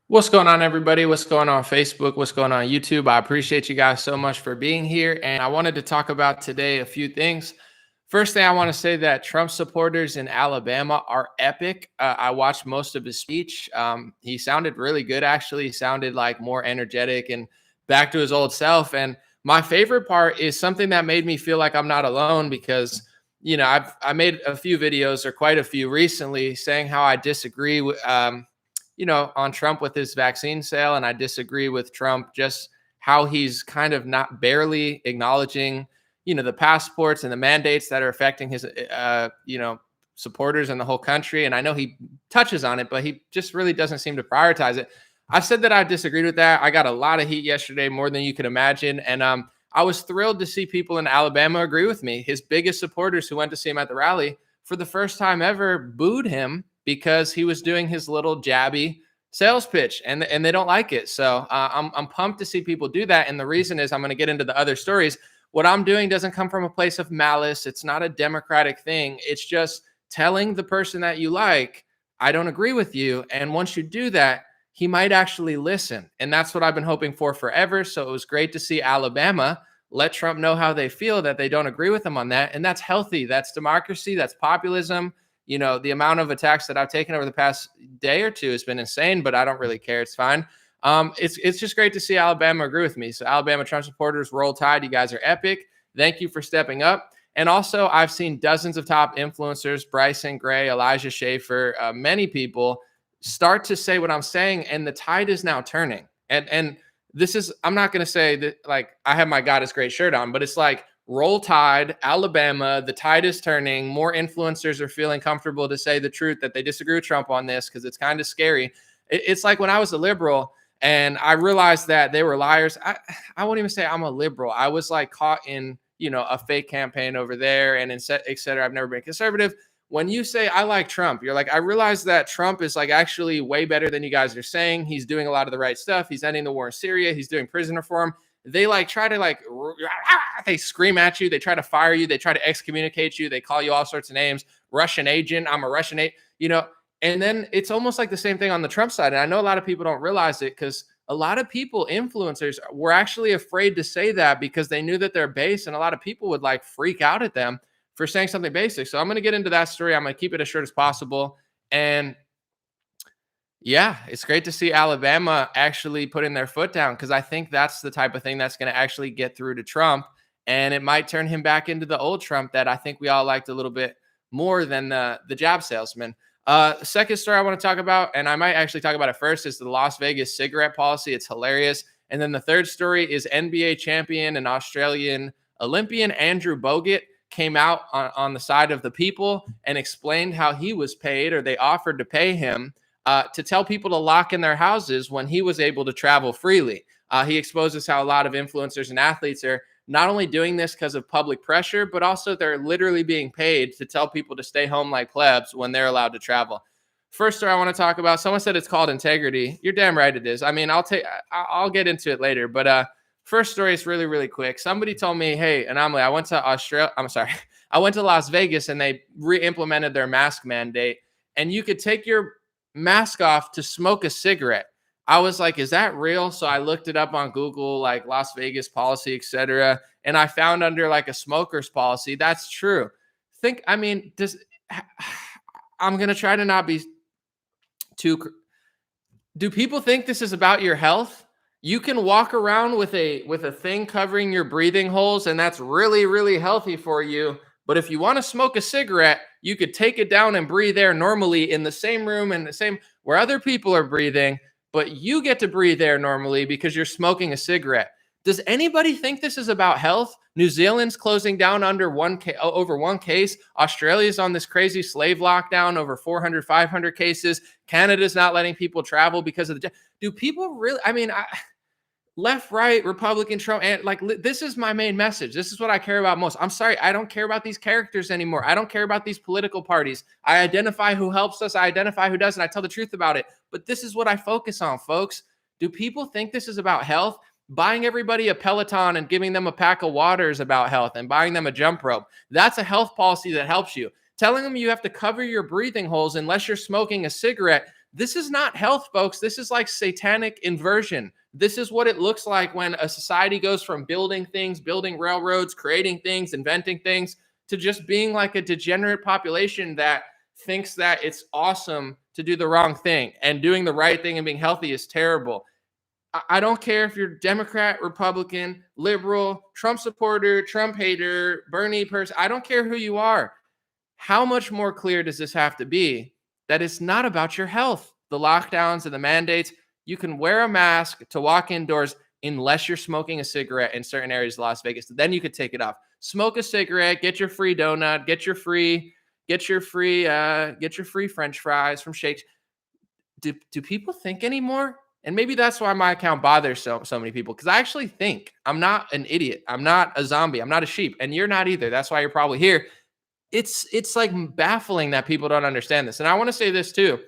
What's going on, everybody? What's going on Facebook? What's going on YouTube? I appreciate you guys so much for being here. And I wanted to talk about today a few things. First thing I want to say that Trump supporters in Alabama are epic. I watched most of his speech. He sounded really good, actually. He sounded like more energetic and back to his old self. And my favorite part is something that made me feel like I'm not alone because I made a few videos or quite a few recently saying how I disagree with on Trump with his vaccine sale. And I disagree with Trump just how he's kind of not barely acknowledging, the passports and the mandates that are affecting his, supporters in the whole country. And I know he touches on it, but he just really doesn't seem to prioritize it. I said that I disagreed with that. I got a lot of heat yesterday, more than you could imagine. And I was thrilled to see people in Alabama agree with me. His biggest supporters who went to see him at the rally for the first time ever booed him because he was doing his little jabby sales pitch, and they don't like it. So I'm pumped to see people do that. And the reason is I'm going to get into the other stories. What I'm doing doesn't come from a place of malice. It's not a democratic thing. It's just telling the person that you like, I don't agree with you. And once you do that, he might actually listen. And that's what I've been hoping for forever. So it was great to see Alabama let Trump know how they feel, that they don't agree with him on that. And that's healthy. That's democracy. That's populism. The amount of attacks that I've taken over the past day or two has been insane, but I don't really care. It's fine. It's just great to see Alabama agree with me. So Alabama Trump supporters, roll tide. You guys are epic. Thank you for stepping up. And also, I've seen dozens of top influencers, Bryson Gray, Elijah Schaefer, many people start to say what I'm saying, and the tide is now turning. And this is, I'm not going to say that like I have my God is great shirt on, but it's like roll tide, Alabama, the tide is turning. More influencers are feeling comfortable to say the truth that they disagree with Trump on this because it's kind of scary. It's like when I was a liberal and I realized that they were liars. I won't even say I'm a liberal. I was like caught in, a fake campaign over there and et cetera. I've never been conservative. When you say I like Trump, you're like, I realize that Trump is like actually way better than you guys are saying. He's doing a lot of the right stuff. He's ending the war in Syria. He's doing prison reform. They like try to like they scream at you, they try to fire you, they try to excommunicate you, they call you all sorts of names, Russian agent, I'm a Russian agent, and then it's almost like the same thing on the Trump side. And I know a lot of people don't realize it because a lot of people, influencers, were actually afraid to say that because they knew that they're base, and a lot of people would like freak out at them for saying something basic. So I'm going to get into that story. I'm going to keep it as short as possible. And yeah, it's great to see Alabama actually putting their foot down because I think that's the type of thing that's going to actually get through to Trump. And it might turn him back into the old Trump that I think we all liked a little bit more than the jab salesman. Second story I want to talk about, and I might actually talk about it first, is the Las Vegas cigarette policy. It's hilarious. And then the third story is NBA champion and Australian Olympian Andrew Bogut came out on the side of the people and explained how he was paid, or they offered to pay him to tell people to lock in their houses when he was able to travel freely. He exposes how a lot of influencers and athletes are not only doing this because of public pressure, but also they're literally being paid to tell people to stay home like plebs when they're allowed to travel. First story I want to talk about, someone said it's called integrity. You're damn right it is. I mean, I'll get into it later, but first story is really, really quick. Somebody told me, hey, anomaly, I went to I went to Las Vegas and they re-implemented their mask mandate, and you could take your mask off to smoke a cigarette. I was like, is that real? So I looked it up on Google, like Las Vegas policy, etc. And I found under like a smoker's policy, that's true. I'm going to try to not be too, do people think this is about your health? You can walk around with a thing covering your breathing holes, and that's really, really healthy for you. But if you want to smoke a cigarette, you could take it down and breathe air normally in the same room and the same where other people are breathing, but you get to breathe air normally because you're smoking a cigarette. Does anybody think this is about health? New Zealand's closing down over one case. Australia's on this crazy slave lockdown over 400, 500 cases. Canada's not letting people travel because of do people really, left, right, Republican, Trump, and like this is my main message. This is what I care about most. I'm sorry, I don't care about these characters anymore. I don't care about these political parties. I identify who helps us. I identify who doesn't. I tell the truth about it. But this is what I focus on, folks. Do people think this is about health? Buying everybody a Peloton and giving them a pack of water is about health, and buying them a jump rope. That's a health policy that helps you. Telling them you have to cover your breathing holes unless you're smoking a cigarette, This is not health, folks. This is like satanic inversion. This is what it looks like when a society goes from building things, building railroads, creating things, inventing things, to just being like a degenerate population that thinks that it's awesome to do the wrong thing, and doing the right thing and being healthy is terrible. I don't care if you're Democrat, Republican, liberal, Trump supporter, Trump hater, Bernie person. I don't care who you are. How much more clear does this have to be that it's not about your health? The lockdowns and the mandates, you can wear a mask to walk indoors unless you're smoking a cigarette in certain areas of Las Vegas. Then you could take it off. Smoke a cigarette, get your free donut, get your free French fries from Shakes. Do people think anymore? And maybe that's why my account bothers so many people, because I actually think. I'm not an idiot. I'm not a zombie. I'm not a sheep, and you're not either. That's why you're probably here. It's like baffling that people don't understand this. And I want to say this too.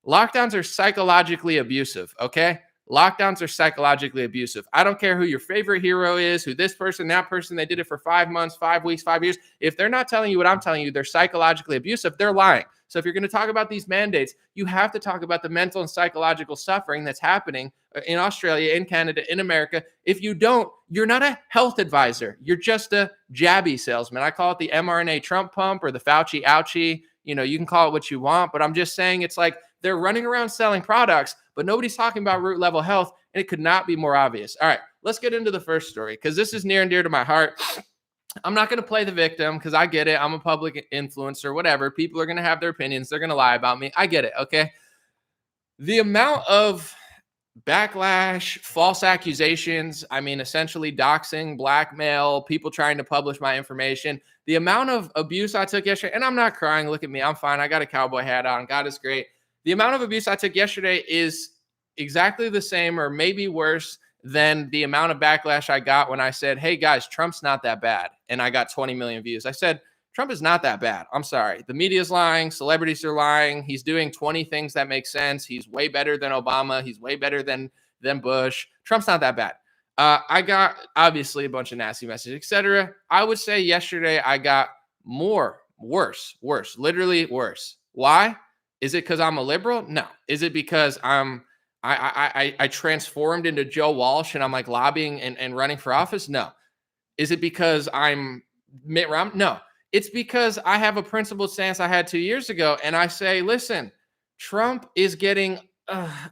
Lockdowns are psychologically abusive, okay? Lockdowns are psychologically abusive. I don't care who your favorite hero is, who this person, that person, they did it for 5 months, 5 weeks, 5 years. If they're not telling you what I'm telling you, they're psychologically abusive. They're lying. So if you're going to talk about these mandates, you have to talk about the mental and psychological suffering that's happening in Australia, in Canada, in America. If you don't, you're not a health advisor. You're just a jabby salesman. I call it the mRNA Trump pump or the Fauci ouchie. You can call it what you want, but I'm just saying it's like they're running around selling products, but nobody's talking about root level health, and it could not be more obvious. All right, let's get into the first story, because this is near and dear to my heart. I'm not going to play the victim, because I get it. I'm a public influencer, whatever. People are going to have their opinions. They're going to lie about me. I get it, okay? The amount of backlash, false accusations, essentially doxing, blackmail, people trying to publish my information, the amount of abuse I took yesterday, and I'm not crying. Look at me. I'm fine. I got a cowboy hat on. God is great. The amount of abuse I took yesterday is exactly the same or maybe worse than the amount of backlash I got when I said, hey, guys, Trump's not that bad. And I got 20 million views. I said, Trump is not that bad. I'm sorry. The media's lying. Celebrities are lying. He's doing 20 things that make sense. He's way better than Obama. He's way better than Bush. Trump's not that bad. I got obviously a bunch of nasty messages, etc. I would say yesterday I got worse, literally worse. Why? Is it because I'm a liberal? No. Is it because I transformed into Joe Walsh and I'm like lobbying and running for office? No. Is it because I'm Mitt Romney? No. It's because I have a principled stance I had 2 years ago, and I say, listen, Trump is getting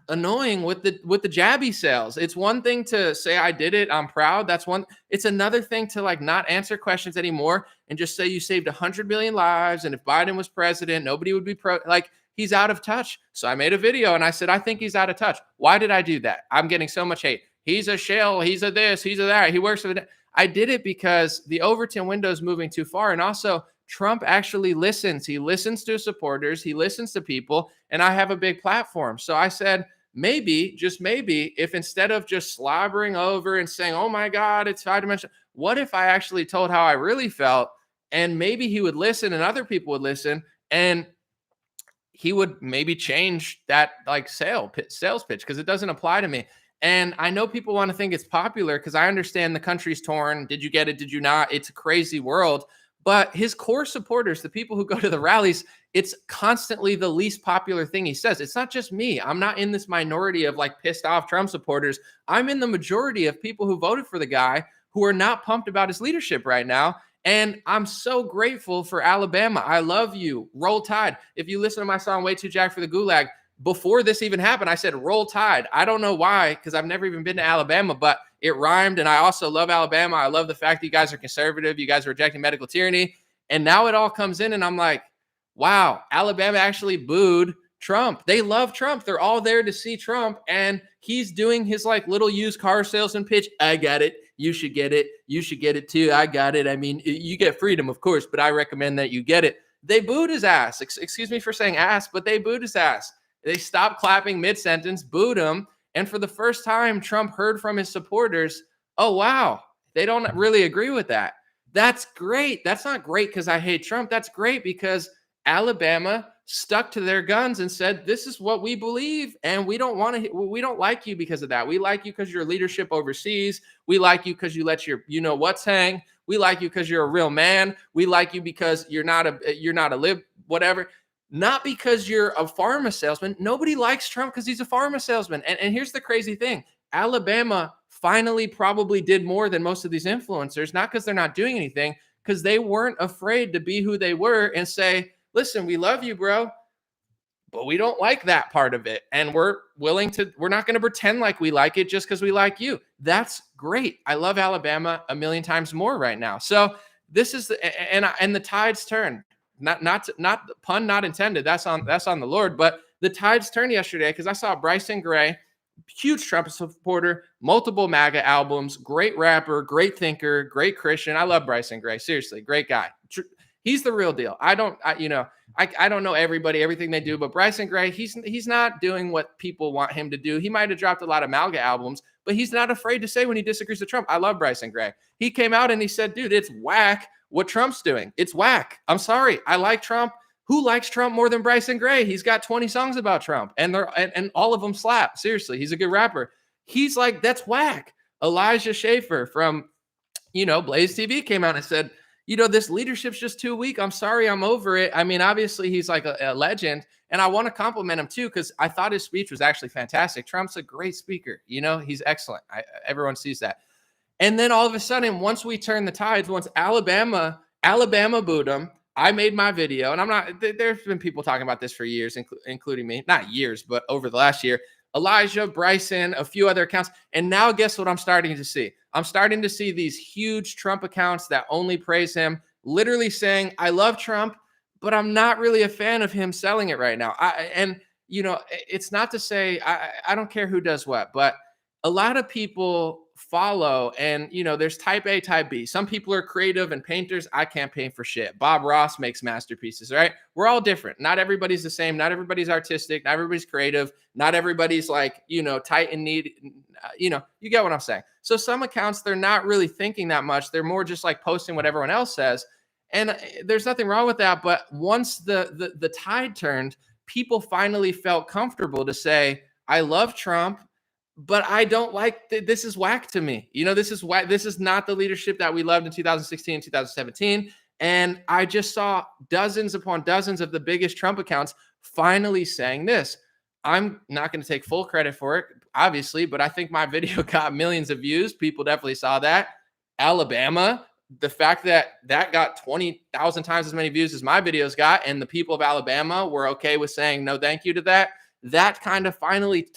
annoying with the jabby sales. It's one thing to say I did it, I'm proud. That's one. It's another thing to like not answer questions anymore and just say you saved 100 million lives, and if Biden was president, nobody would be like. He's out of touch. So I made a video and I said, I think he's out of touch. Why did I do that? I'm getting so much hate. He's a shill. He's a this. He's a that. He works for the. I did it because the Overton window is moving too far. And also, Trump actually listens. He listens to supporters. He listens to people. And I have a big platform. So I said, maybe, just maybe, if instead of just slobbering over and saying, oh my God, it's 5-dimensional, what if I actually told how I really felt? And maybe he would listen and other people would listen. And he would maybe change that like sales pitch, because it doesn't apply to me. And I know people want to think it's popular because I understand the country's torn. Did you get it? Did you not? It's a crazy world. But his core supporters, the people who go to the rallies, it's constantly the least popular thing he says. It's not just me. I'm not in this minority of like pissed off Trump supporters. I'm in the majority of people who voted for the guy who are not pumped about his leadership right now. And I'm so grateful for Alabama. I love you. Roll Tide. If you listen to my song, Way Too Jack for the Gulag, before this even happened, I said, Roll Tide. I don't know why, because I've never even been to Alabama, but it rhymed. And I also love Alabama. I love the fact that you guys are conservative. You guys are rejecting medical tyranny. And now it all comes in and I'm like, wow, Alabama actually booed Trump. They love Trump. They're all there to see Trump. And he's doing his like little used car salesman pitch. I got it. You should get it. You should get it too. I got it. I mean, you get freedom, of course, but I recommend that you get it. They booed his ass. Excuse me for saying ass, but they booed his ass. They stopped clapping mid-sentence, booed him. And for the first time, Trump heard from his supporters, oh, wow, they don't really agree with that. That's great. That's not great because I hate Trump. That's great because Alabama stuck to their guns and said, this is what we believe. And we don't like you because of that. We like you because your leadership overseas. We like you because you let your, what's hang. We like you because you're a real man. We like you because you're not a lib, whatever. not because you're a pharma salesman. Nobody likes Trump because he's a pharma salesman. And here's the crazy thing. Alabama finally probably did more than most of these influencers, not because they're not doing anything, because they weren't afraid to be who they were and say, listen, we love you, bro, but we don't like that part of it. And we're not going to pretend like we like it just because we like you. That's great. I love Alabama a million times more right now. So this is and the tides turned. Not pun not intended. That's on the Lord. But the tides turned yesterday because I saw Bryson Gray, huge Trump supporter, multiple MAGA albums, great rapper, great thinker, great Christian. I love Bryson Gray. Seriously, great guy. He's the real deal. I don't know everybody, everything they do, but Bryson Gray, he's not doing what people want him to do. He might have dropped a lot of MAGA albums, but he's not afraid to say when he disagrees with Trump. I love Bryson Gray. He came out and he said, dude, it's whack what Trump's doing. It's whack. I'm sorry. I like Trump. Who likes Trump more than Bryson Gray? He's got 20 songs about Trump, and all of them slap. Seriously, he's a good rapper. He's like, that's whack. Elijah Schaffer from, Blaze TV came out and said, this leadership's just too weak. I'm sorry. I'm over it. I mean, obviously, he's like a legend, and I want to compliment him too because I thought his speech was actually fantastic. Trump's a great speaker. He's excellent. Everyone sees that. And then all of a sudden, once we turn the tides, once Alabama booed him, I made my video, and there's been people talking about this for years, including me, not years, but over the last year, Elijah, Bryson, a few other accounts. And now guess what I'm starting to see? I'm starting to see these huge Trump accounts that only praise him, literally saying, I love Trump, but I'm not really a fan of him selling it right now. It's not to say I don't care who does what, but a lot of people follow, and there's type A, type B. Some people are creative and painters. I can't paint for shit. Bob Ross makes masterpieces, right? We're all different. Not everybody's the same. Not everybody's artistic. Not everybody's creative. Not everybody's like, tight and neat. You get what I'm saying. So some accounts, they're not really thinking that much. They're more just like posting what everyone else says. And there's nothing wrong with that. But once the tide turned, people finally felt comfortable to say, I love Trump, but I don't like this is whack to me. This is whack. This is not the leadership that we loved in 2016, 2017. And I just saw dozens upon dozens of the biggest Trump accounts finally saying this. I'm not going to take full credit for it, obviously, but I think my video got millions of views. People definitely saw that. Alabama, the fact that got 20,000 times as many views as my videos got, and the people of Alabama were okay with saying no thank you to that kind of finally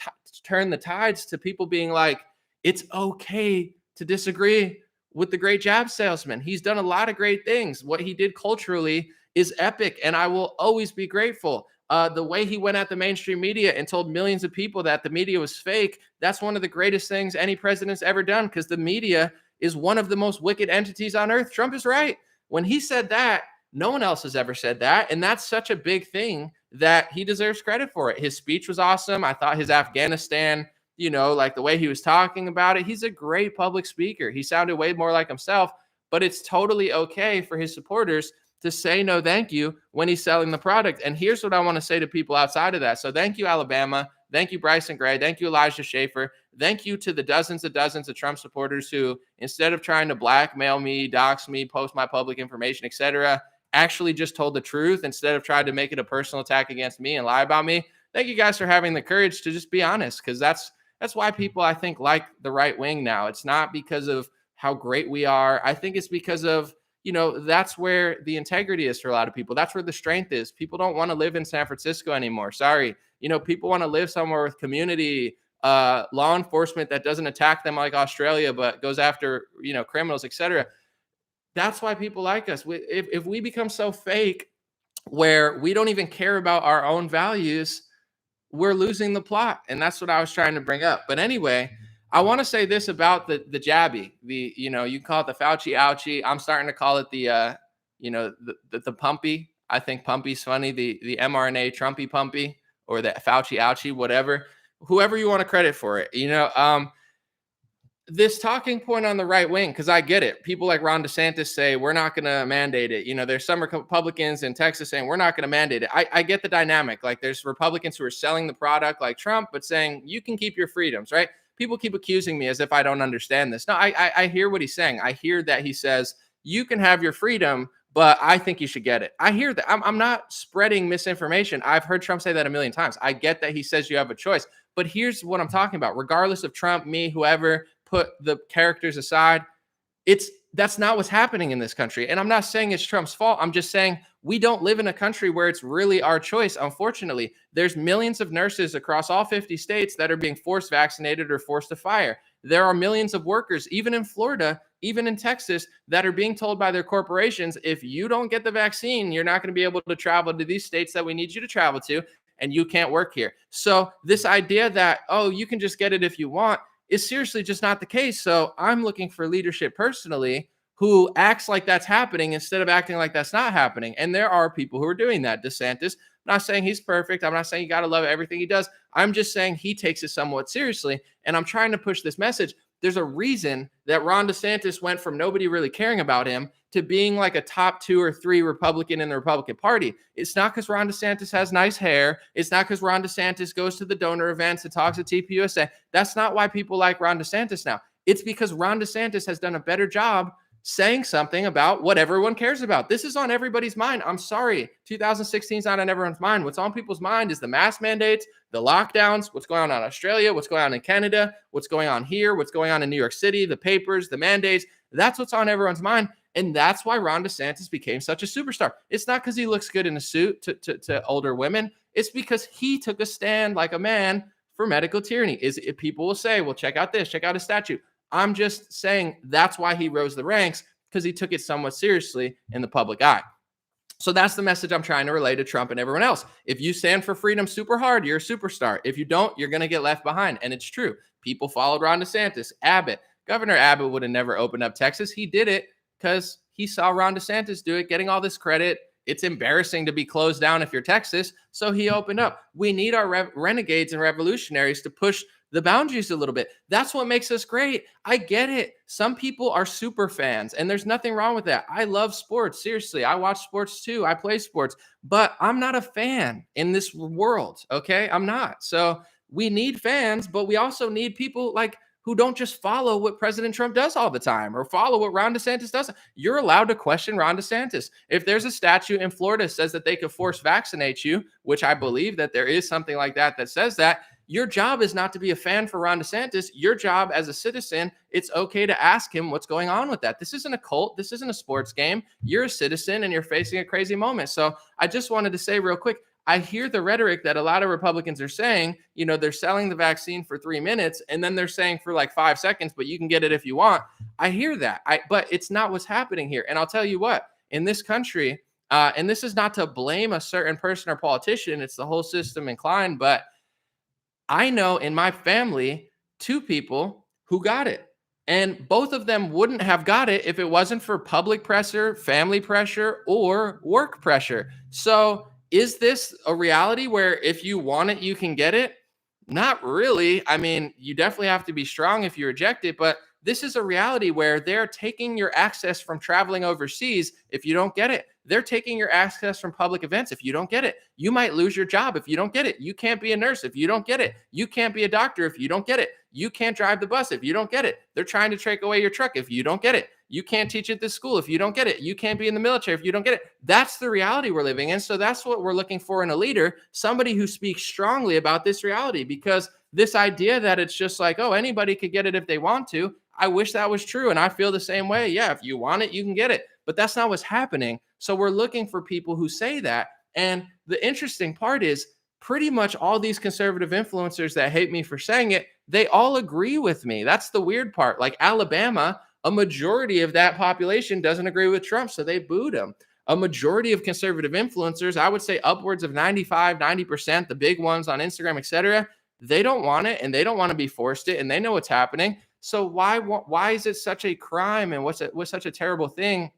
turn the tides to people being like, it's okay to disagree with the great jab salesman. He's done a lot of great things. What he did culturally is epic, and I will always be grateful. The way he went at the mainstream media and told millions of people that the media was fake, that's one of the greatest things any president's ever done, because the media is one of the most wicked entities on earth. Trump is right. When he said that, no one else has ever said that, and that's such a big thing that he deserves credit for it. His speech was awesome. I thought his Afghanistan, like the way he was talking about it, he's a great public speaker. He sounded way more like himself, but it's totally okay for his supporters to say no thank you when he's selling the product. And here's what I want to say to people outside of that. So thank you, Alabama. Thank you, Bryson Gray. Thank you, Elijah Schaffer. Thank you to the dozens of Trump supporters who, instead of trying to blackmail me, dox me, post my public information, etc., actually just told the truth instead of trying to make it a personal attack against me and lie about me. Thank you guys for having the courage to just be honest, because that's why people, I think, like the right wing now. It's not because of how great we are. I think it's because of, that's where the integrity is for a lot of people. That's where the strength is. People don't want to live in San Francisco anymore. Sorry. People want to live somewhere with community, law enforcement that doesn't attack them like Australia, but goes after, criminals, etc. That's why people like us. If we become so fake where we don't even care about our own values, we're losing the plot. And that's what I was trying to bring up. But anyway, I want to say this about the jabby. You call it the Fauci ouchie. I'm starting to call it the pumpy. I think pumpy's funny. The mRNA Trumpy pumpy, or the Fauci ouchie, whatever. Whoever you want to credit for it. This talking point on the right wing, because I get it. People like Ron DeSantis say, we're not going to mandate it. There's some Republicans in Texas saying, we're not going to mandate it. I get the dynamic. Like, there's Republicans who are selling the product like Trump, but saying, you can keep your freedoms, right? People keep accusing me as if I don't understand this. No, I hear what he's saying. I hear that he says, you can have your freedom, but I think you should get it. I hear that. I'm not spreading misinformation. I've heard Trump say that a million times. I get that he says you have a choice, but here's what I'm talking about. Regardless of Trump, me, whoever, put the characters aside, that's not what's happening in this country. And I'm not saying it's Trump's fault. I'm just saying we don't live in a country where it's really our choice. Unfortunately, there's millions of nurses across all 50 states that are being forced vaccinated or forced to fire. There are millions of workers, even in Florida, even in Texas, that are being told by their corporations, if you don't get the vaccine, you're not going to be able to travel to these states that we need you to travel to, and you can't work here. So this idea that, oh, you can just get it if you want, is seriously just not the case. So I'm looking for leadership personally who acts like that's happening instead of acting like that's not happening. And there are people who are doing that. DeSantis, I'm not saying he's perfect. I'm not saying you got to love everything he does. I'm just saying he takes it somewhat seriously. And I'm trying to push this message. There's a reason that Ron DeSantis went from nobody really caring about him to being like a top 2 or 3 Republican in the Republican Party. It's not because Ron DeSantis has nice hair. It's not because Ron DeSantis goes to the donor events and talks at TPUSA. That's not why people like Ron DeSantis now. It's because Ron DeSantis has done a better job saying something about what everyone cares about. This is on everybody's mind. I'm sorry. 2016 is not on everyone's mind. What's on people's mind is the mask mandates, the lockdowns, what's going on in Australia, what's going on in Canada, what's going on here, what's going on in New York City, the papers, the mandates. That's what's on everyone's mind. And that's why Ron DeSantis became such a superstar. It's not because he looks good in a suit to older women. It's because he took a stand like a man for medical tyranny. Is if people will say, well, check out this, check out his statue. I'm just saying that's why he rose the ranks, because he took it somewhat seriously in the public eye. So that's the message I'm trying to relay to Trump and everyone else. If you stand for freedom super hard, you're a superstar. If you don't, you're going to get left behind. And it's true. People followed Ron DeSantis, Abbott. Governor Abbott would have never opened up Texas. He did it because he saw Ron DeSantis do it, getting all this credit. It's embarrassing to be closed down if you're Texas. So he opened up. We need our renegades and revolutionaries to push the boundaries a little bit. That's what makes us great. I get it. Some people are super fans, and there's nothing wrong with that. I love sports. Seriously, I watch sports too. I play sports, but I'm not a fan in this world. Okay. I'm not. So we need fans, but we also need people like who don't just follow what President Trump does all the time or follow what Ron DeSantis does. You're allowed to question Ron DeSantis. If there's a statute in Florida says that they could force vaccinate you, which I believe that there is something like that says that, your job is not to be a fan for Ron DeSantis. Your job as a citizen, it's okay to ask him what's going on with that. This isn't a cult. This isn't a sports game. You're a citizen and you're facing a crazy moment. So I just wanted to say real quick, I hear the rhetoric that a lot of Republicans are saying, they're selling the vaccine for 3 minutes and then they're saying for like 5 seconds, but you can get it if you want. I hear that, but it's not what's happening here. And I'll tell you what, in this country, and this is not to blame a certain person or politician, it's the whole system inclined, but I know in my family 2 people who got it, and both of them wouldn't have got it if it wasn't for public pressure, family pressure, or work pressure. So is this a reality where if you want it, you can get it? Not really. I mean, you definitely have to be strong if you reject it, but this is a reality where they're taking your access from traveling overseas if you don't get it. They're taking your access from public events if you don't get it. You might lose your job if you don't get it. You can't be a nurse if you don't get it. You can't be a doctor if you don't get it. You can't drive the bus if you don't get it. They're trying to take away your truck if you don't get it. You can't teach at this school if you don't get it. You can't be in the military if you don't get it. That's the reality we're living in. So that's what we're looking for in a leader, somebody who speaks strongly about this reality, because this idea that it's just like, oh, anybody could get it if they want to. I wish that was true. And I feel the same way. Yeah, if you want it, you can get it. But that's not what's happening. So we're looking for people who say that. And the interesting part is pretty much all these conservative influencers that hate me for saying it, they all agree with me. That's the weird part. Like Alabama, a majority of that population doesn't agree with Trump, so they booed him. A majority of conservative influencers, I would say upwards of 95, 90%, the big ones on Instagram, etc., they don't want it and they don't want to be forced it and they know what's happening. So why is it such a crime and what's such a terrible thing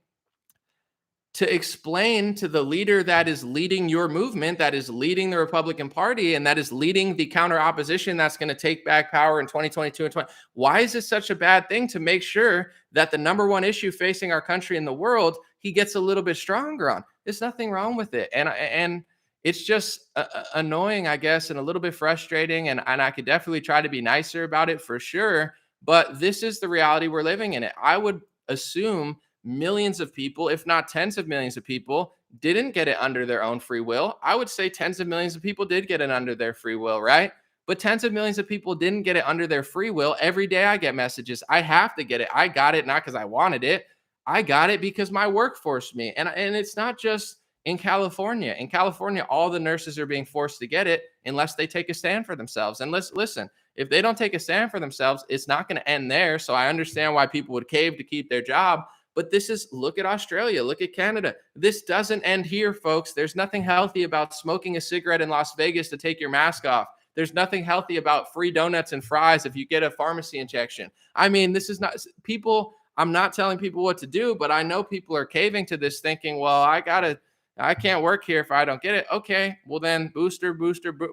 to explain to the leader that is leading your movement, that is leading the Republican Party, and that is leading the counter opposition that's going to take back power in 2022 and 20? Why is it such a bad thing to make sure that the number one issue facing our country and the world, he gets a little bit stronger on? There's nothing wrong with it. And it's just annoying, I guess, and a little bit frustrating. And I could definitely try to be nicer about it for sure. But this is the reality we're living in. I would assume millions of people, if not tens of millions of people, didn't get it under their own free will. I would say tens of millions of people did get it under their free will, right? But tens of millions of people didn't get it under their free will. Every day I get messages. I have to get it. I got it not because I wanted it. I got it because my work forced me. And it's not just in California. In California, all the nurses are being forced to get it unless they take a stand for themselves. And listen, if they don't take a stand for themselves, it's not going to end there. So I understand why people would cave to keep their job. But look at Australia, look at Canada. This doesn't end here, folks. There's nothing healthy about smoking a cigarette in Las Vegas to take your mask off. There's nothing healthy about free donuts and fries if you get a pharmacy injection. I mean, this is not people. I'm not telling people what to do, but I know people are caving to this thinking, well, I can't work here if I don't get it. Okay, well then booster.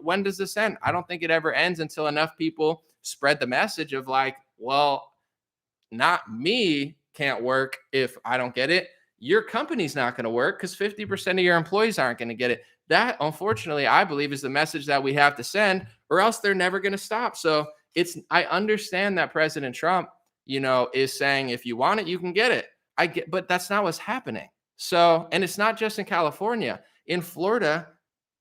When does this end? I don't think it ever ends until enough people spread the message of like, well, not me can't work if I don't get it. Your company's not going to work because 50% of your employees aren't going to get it. That, unfortunately, I believe is the message that we have to send, or else they're never going to stop. So I understand that President Trump, is saying if you want it, you can get it. But that's not what's happening. So, and it's not just in California. In Florida,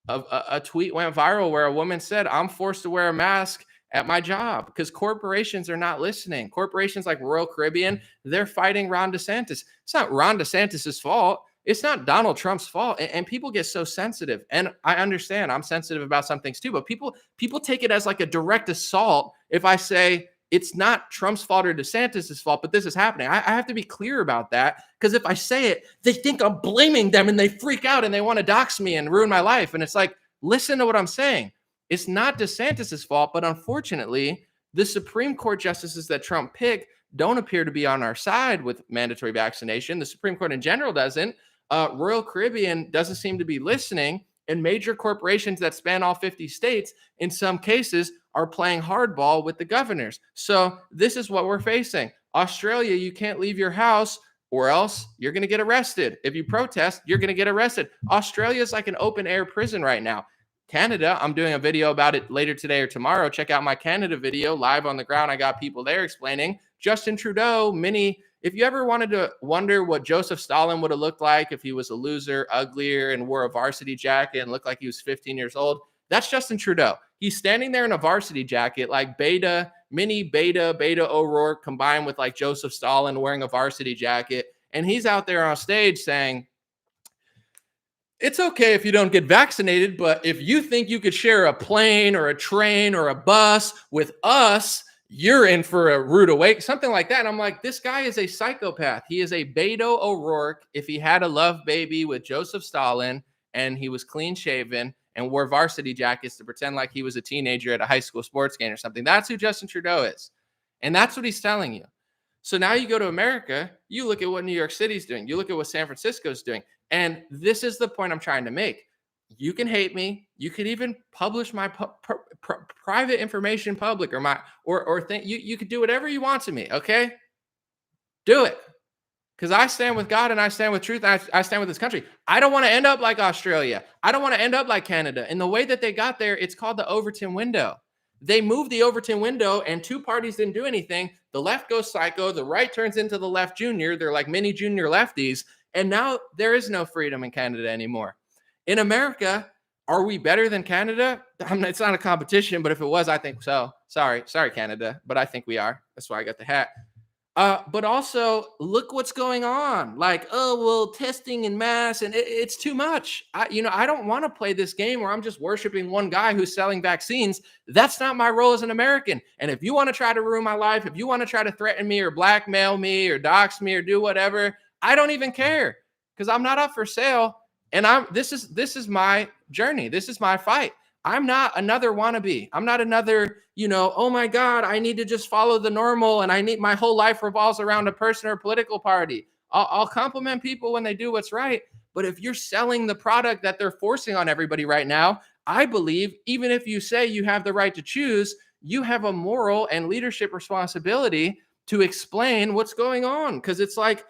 a tweet went viral where a woman said, I'm forced to wear a mask at my job because corporations are not listening. Corporations like Royal Caribbean, they're fighting Ron DeSantis. It's not Ron DeSantis's fault. It's not Donald Trump's fault. And people get so sensitive. And I understand I'm sensitive about some things too, but people take it as like a direct assault if I say it's not Trump's fault or DeSantis's fault, but this is happening. I have to be clear about that because if I say it, they think I'm blaming them and they freak out and they want to dox me and ruin my life. And it's like, listen to what I'm saying. It's not DeSantis's fault, but unfortunately, the Supreme Court justices that Trump picked don't appear to be on our side with mandatory vaccination. The Supreme Court in general doesn't. Royal Caribbean doesn't seem to be listening, and major corporations that span all 50 states, in some cases, are playing hardball with the governors. So this is what we're facing. Australia, you can't leave your house or else you're going to get arrested. If you protest, you're going to get arrested. Australia is like an open air prison right now. Canada, I'm doing a video about it later today or tomorrow. Check out my Canada video live on the ground. I got people there explaining. Justin Trudeau, if you ever wanted to wonder what Joseph Stalin would have looked like if he was a loser, uglier, and wore a varsity jacket and looked like he was 15 years old, that's Justin Trudeau. He's standing there in a varsity jacket like mini Beta O'Rourke combined with like Joseph Stalin wearing a varsity jacket. And he's out there on stage saying, it's okay if you don't get vaccinated, but if you think you could share a plane or a train or a bus with us, you're in for a rude awakening, something like that. And I'm like, this guy is a psychopath. He is a Beto O'Rourke if he had a love baby with Joseph Stalin and he was clean shaven and wore varsity jackets to pretend like he was a teenager at a high school sports game or something. That's who Justin Trudeau is. And that's what he's telling you. So now you go to America, you look at what New York City's doing, you look at what San Francisco's doing. And this is the point I'm trying to make. You can hate me. You could even publish my private information public or think you could do whatever you want to me. Okay, do it. Because I stand with God and I stand with truth. I stand with this country. I don't want to end up like Australia. I don't want to end up like Canada. And the way that they got there, it's called the Overton window. They moved the Overton window and two parties didn't do anything. The left goes psycho. The right turns into the left junior. They're like mini junior lefties. And now there is no freedom in Canada anymore. In America, are we better than Canada? It's not a competition, but if it was, I think so. Sorry, Canada, but I think we are. That's why I got the hat. But also, look what's going on. Like, oh, well, testing en masse, and it's too much. I don't want to play this game where I'm just worshiping one guy who's selling vaccines. That's not my role as an American. And if you want to try to ruin my life, if you want to try to threaten me or blackmail me or dox me or do whatever, I don't even care because I'm not up for sale. And this is my journey. This is my fight. I'm not another wannabe. I'm not another, oh my God, I need to just follow the normal and my whole life revolves around a person or a political party. I'll compliment people when they do what's right. But if you're selling the product that they're forcing on everybody right now, I believe even if you say you have the right to choose, you have a moral and leadership responsibility to explain what's going on. Because it's like,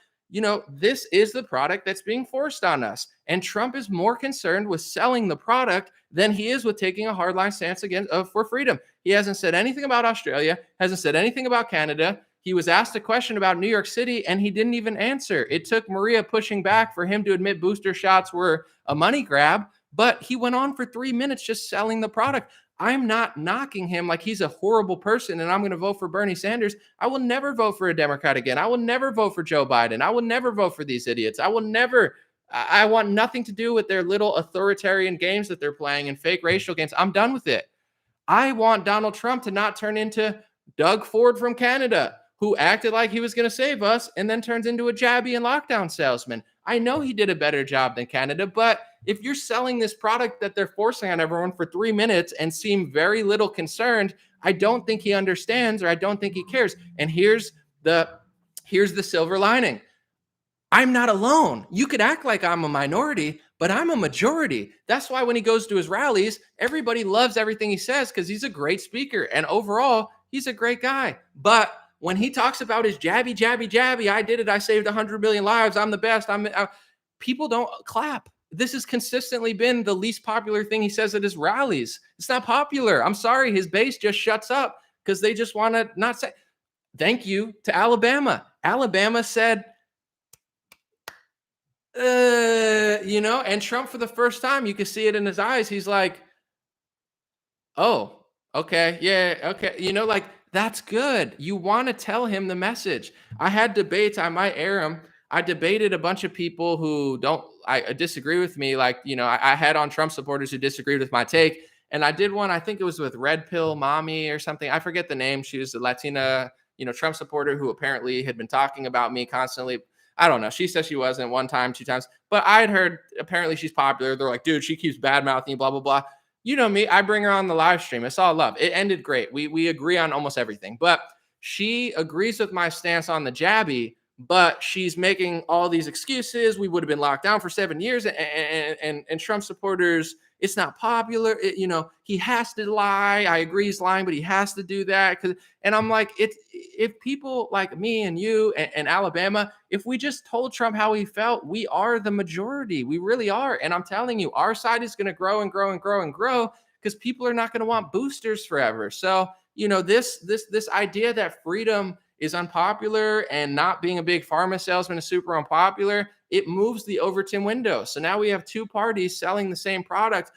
this is the product that's being forced on us. And Trump is more concerned with selling the product than he is with taking a hardline stance for freedom. He hasn't said anything about Australia, hasn't said anything about Canada. He was asked a question about New York City and he didn't even answer. It took Maria pushing back for him to admit booster shots were a money grab, but he went on for 3 minutes just selling the product. I'm not knocking him like he's a horrible person and I'm going to vote for Bernie Sanders. I will never vote for a Democrat again. I will never vote for Joe Biden. I will never vote for these idiots. I will never. I want nothing to do with their little authoritarian games that they're playing and fake racial games. I'm done with it. I want Donald Trump to not turn into Doug Ford from Canada, who acted like he was going to save us and then turns into a jabby and lockdown salesman. I know he did a better job than Canada, but if you're selling this product that they're forcing on everyone for 3 minutes and seem very little concerned, I don't think he understands or I don't think he cares. And here's the silver lining. I'm not alone. You could act like I'm a minority, but I'm a majority. That's why when he goes to his rallies, everybody loves everything he says because he's a great speaker. And overall, he's a great guy. But when he talks about his jabby, I did it. I saved 100 million lives. I'm the best. People don't clap. This has consistently been the least popular thing he says at his rallies. It's not popular. I'm sorry. His base just shuts up because they just want to not say thank you to Alabama. Alabama said, and Trump, for the first time, you can see it in his eyes. He's like, oh, okay. Yeah. Okay. Like that's good. You want to tell him the message. I had debates. I might air them. I debated a bunch of people who I disagree with me. Like, I had on Trump supporters who disagreed with my take. And I did one, I think it was with Red Pill Mommy or something. I forget the name. She was a Latina, Trump supporter who apparently had been talking about me constantly. I don't know. She says she wasn't one time, 2 times, but I'd heard apparently she's popular. They're like, dude, she keeps bad mouthing, blah, blah, blah. You know me, I bring her on the live stream. It's all love. It ended great. We agree on almost everything, but she agrees with my stance on the jabby, but she's making all these excuses. We would have been locked down for 7 years and Trump supporters, it's not popular. He has to lie. I agree he's lying, but he has to do that. And I'm like, if people like me and you and Alabama, if we just told Trump how he felt, we are the majority. We really are. And I'm telling you, our side is going to grow and grow and grow and grow because people are not going to want boosters forever. So, this idea that freedom is unpopular and not being a big pharma salesman is super unpopular, it moves the Overton window. So now we have two parties selling the same product.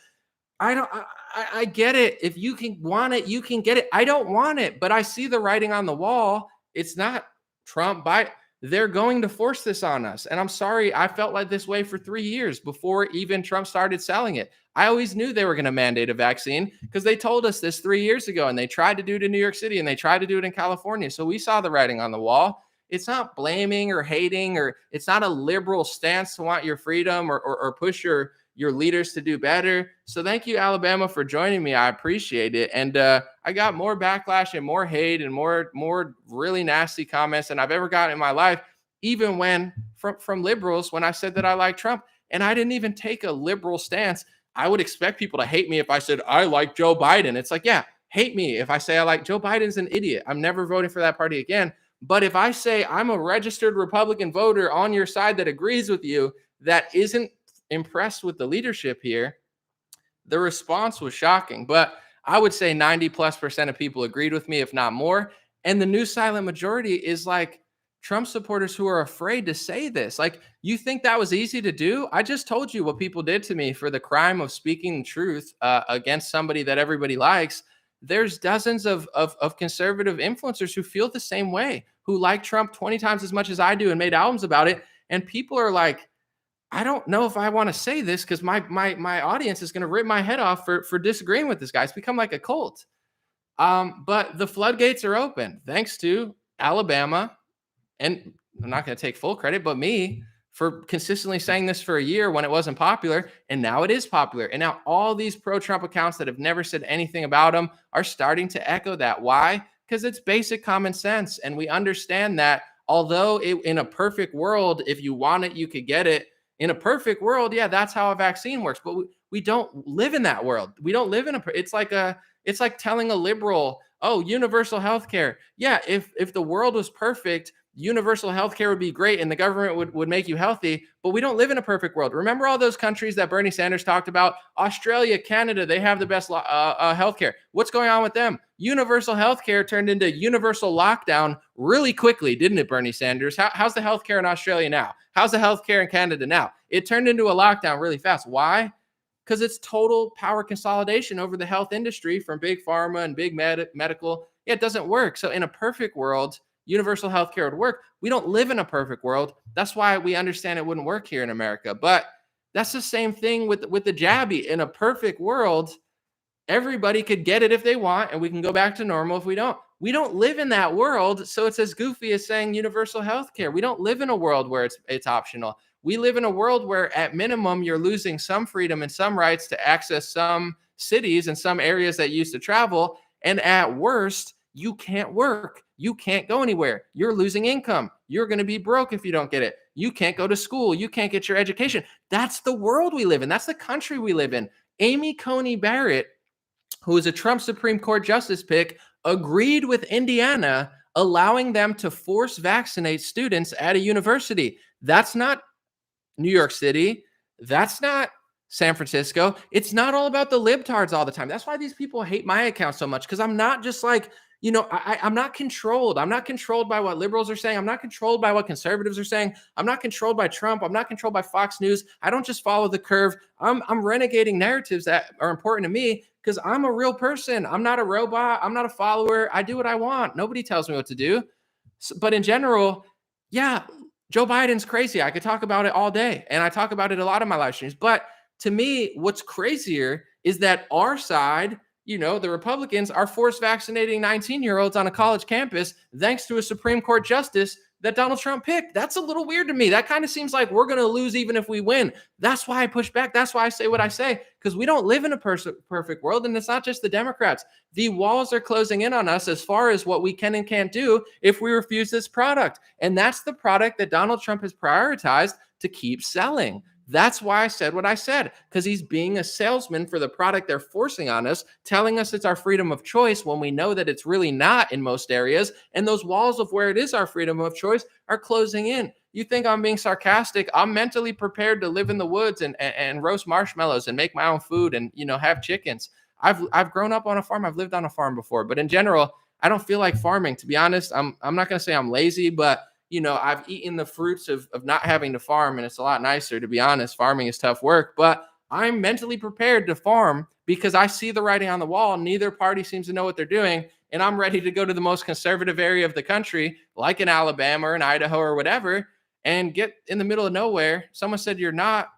I get it. If you can want it, you can get it. I don't want it, but I see the writing on the wall. It's not Trump, Biden. They're going to force this on us. And I'm sorry, I felt like this way for 3 years before even Trump started selling it. I always knew they were going to mandate a vaccine because they told us this 3 years ago and they tried to do it in New York City and they tried to do it in California. So we saw the writing on the wall. It's not blaming or hating, or it's not a liberal stance to want your freedom or push your leaders to do better. So thank you, Alabama, for joining me. I appreciate it. And I got more backlash and more hate and more really nasty comments than I've ever gotten in my life, even when from liberals when I said that I like Trump. And I didn't even take a liberal stance. I would expect people to hate me if I said I like Joe Biden. It's like, yeah, hate me if I say I like Joe Biden's an idiot. I'm never voting for that party again. But if I say I'm a registered Republican voter on your side that agrees with you, that isn't impressed with the leadership here, the response was shocking. But I would say 90+% of people agreed with me, if not more. And the new silent majority is like Trump supporters who are afraid to say this. Like, you think that was easy to do? I just told you what people did to me for the crime of speaking the truth against somebody that everybody likes. There's dozens of conservative influencers who feel the same way, who like Trump 20 times as much as I do and made albums about it. And people are like, I don't know if I want to say this because my audience is going to rip my head off for disagreeing with this guy. It's become like a cult. But the floodgates are open thanks to Alabama. And I'm not going to take full credit, but me for consistently saying this for a year when it wasn't popular. And now it is popular. And now all these pro-Trump accounts that have never said anything about him are starting to echo that. Why? Because it's basic common sense. And we understand that although in a perfect world, if you want it, you could get it. In a perfect world, yeah, that's how a vaccine works. But we don't live in that world. We don't live in it's like telling a liberal, oh, universal health care. Yeah, if the world was perfect, universal healthcare would be great and the government would make you healthy, but we don't live in a perfect world. Remember all those countries that Bernie Sanders talked about? Australia, Canada, they have the best healthcare. What's going on with them? Universal healthcare turned into universal lockdown really quickly, didn't it, Bernie Sanders? How's the healthcare in Australia now? How's the healthcare in Canada now? It turned into a lockdown really fast. Why? Because it's total power consolidation over the health industry from big pharma and big medical. Yeah, it doesn't work. So in a perfect world, universal healthcare would work. We don't live in a perfect world. That's why we understand it wouldn't work here in America. But that's the same thing with the jabby. In a perfect world, everybody could get it if they want, and we can go back to normal if we don't. We don't live in that world, so it's as goofy as saying universal health care. We don't live in a world where it's optional. We live in a world where, at minimum, you're losing some freedom and some rights to access some cities and some areas that you used to travel, and at worst, you can't work. You can't go anywhere. You're losing income. You're going to be broke if you don't get it. You can't go to school. You can't get your education. That's the world we live in. That's the country we live in. Amy Coney Barrett, who is a Trump Supreme Court justice pick, agreed with Indiana, allowing them to force vaccinate students at a university. That's not New York City. That's not San Francisco. It's not all about the libtards all the time. That's why these people hate my account so much, because I'm not just like, I'm not controlled. I'm not controlled by what liberals are saying. I'm not controlled by what conservatives are saying. I'm not controlled by Trump. I'm not controlled by Fox News. I don't just follow the curve. I'm renegading narratives that are important to me because I'm a real person. I'm not a robot. I'm not a follower. I do what I want. Nobody tells me what to do. But in general, yeah, Joe Biden's crazy. I could talk about it all day, and I talk about it a lot in my live streams. But to me, what's crazier is that our side, the Republicans, are forced vaccinating 19-year-olds on a college campus thanks to a Supreme Court justice that Donald Trump picked. That's a little weird to me. That kind of seems like we're going to lose even if we win. That's why I push back. That's why I say what I say, because we don't live in a perfect world, and it's not just the Democrats. The walls are closing in on us as far as what we can and can't do if we refuse this product. And that's the product that Donald Trump has prioritized to keep selling. That's why I said what I said, because he's being a salesman for the product they're forcing on us, telling us it's our freedom of choice when we know that it's really not in most areas. And those walls of where it is our freedom of choice are closing in. You think I'm being sarcastic? I'm mentally prepared to live in the woods and roast marshmallows and make my own food and, have chickens. I've grown up on a farm. I've lived on a farm before. But in general, I don't feel like farming. To be honest, I'm not going to say I'm lazy, but I've eaten the fruits of not having to farm, and it's a lot nicer, to be honest. Farming is tough work, but I'm mentally prepared to farm because I see the writing on the wall. Neither party seems to know what they're doing, and I'm ready to go to the most conservative area of the country, like in Alabama or in Idaho or whatever, and get in the middle of nowhere. Someone said you're not.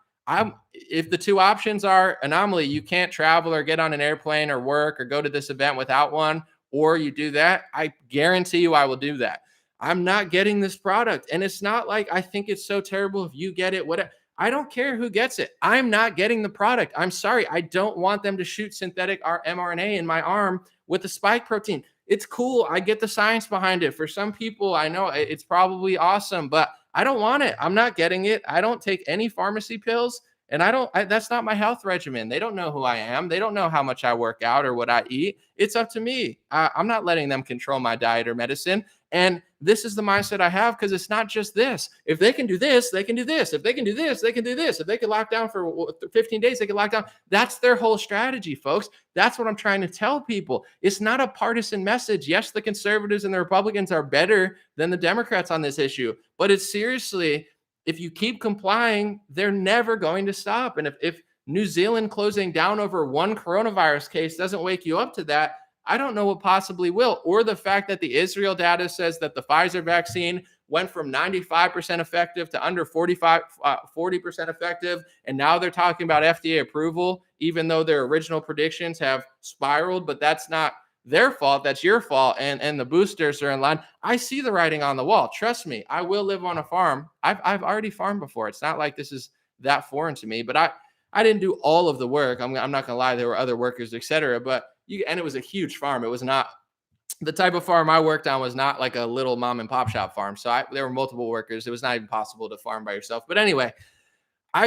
If the two options are anomaly, you can't travel or get on an airplane or work or go to this event without one, or you do that, I guarantee you I will do that. I'm not getting this product. And it's not like I think it's so terrible if you get it, whatever. I don't care who gets it. I'm not getting the product. I'm sorry. I don't want them to shoot synthetic mRNA in my arm with the spike protein. It's cool. I get the science behind it. For some people, I know it's probably awesome, but I don't want it. I'm not getting it. I don't take any pharmacy pills. And that's not my health regimen. They don't know who I am. They don't know how much I work out or what I eat. It's up to me. I'm not letting them control my diet or medicine. And this is the mindset I have, because it's not just this. If they can do this, they can do this. If they can do this, they can do this. If they can lock down for 15 days, they can lock down. That's their whole strategy, folks. That's what I'm trying to tell people. It's not a partisan message. Yes, the conservatives and the Republicans are better than the Democrats on this issue. But it's seriously, if you keep complying, they're never going to stop. And if New Zealand closing down over one coronavirus case doesn't wake you up to that, I don't know what possibly will. Or the fact that the Israel data says that the Pfizer vaccine went from 95% effective to under 40% effective. And now they're talking about FDA approval, even though their original predictions have spiraled. But that's not their fault. That's your fault. And the boosters are in line. I see the writing on the wall. Trust me, I will live on a farm. I've already farmed before. It's not like this is that foreign to me, but I didn't do all of the work. I'm not gonna lie. There were other workers, etc. And it was a huge farm. It was not the type of farm I worked on. Was not like a little mom and pop shop farm. So there were multiple workers. It was not even possible to farm by yourself. But anyway,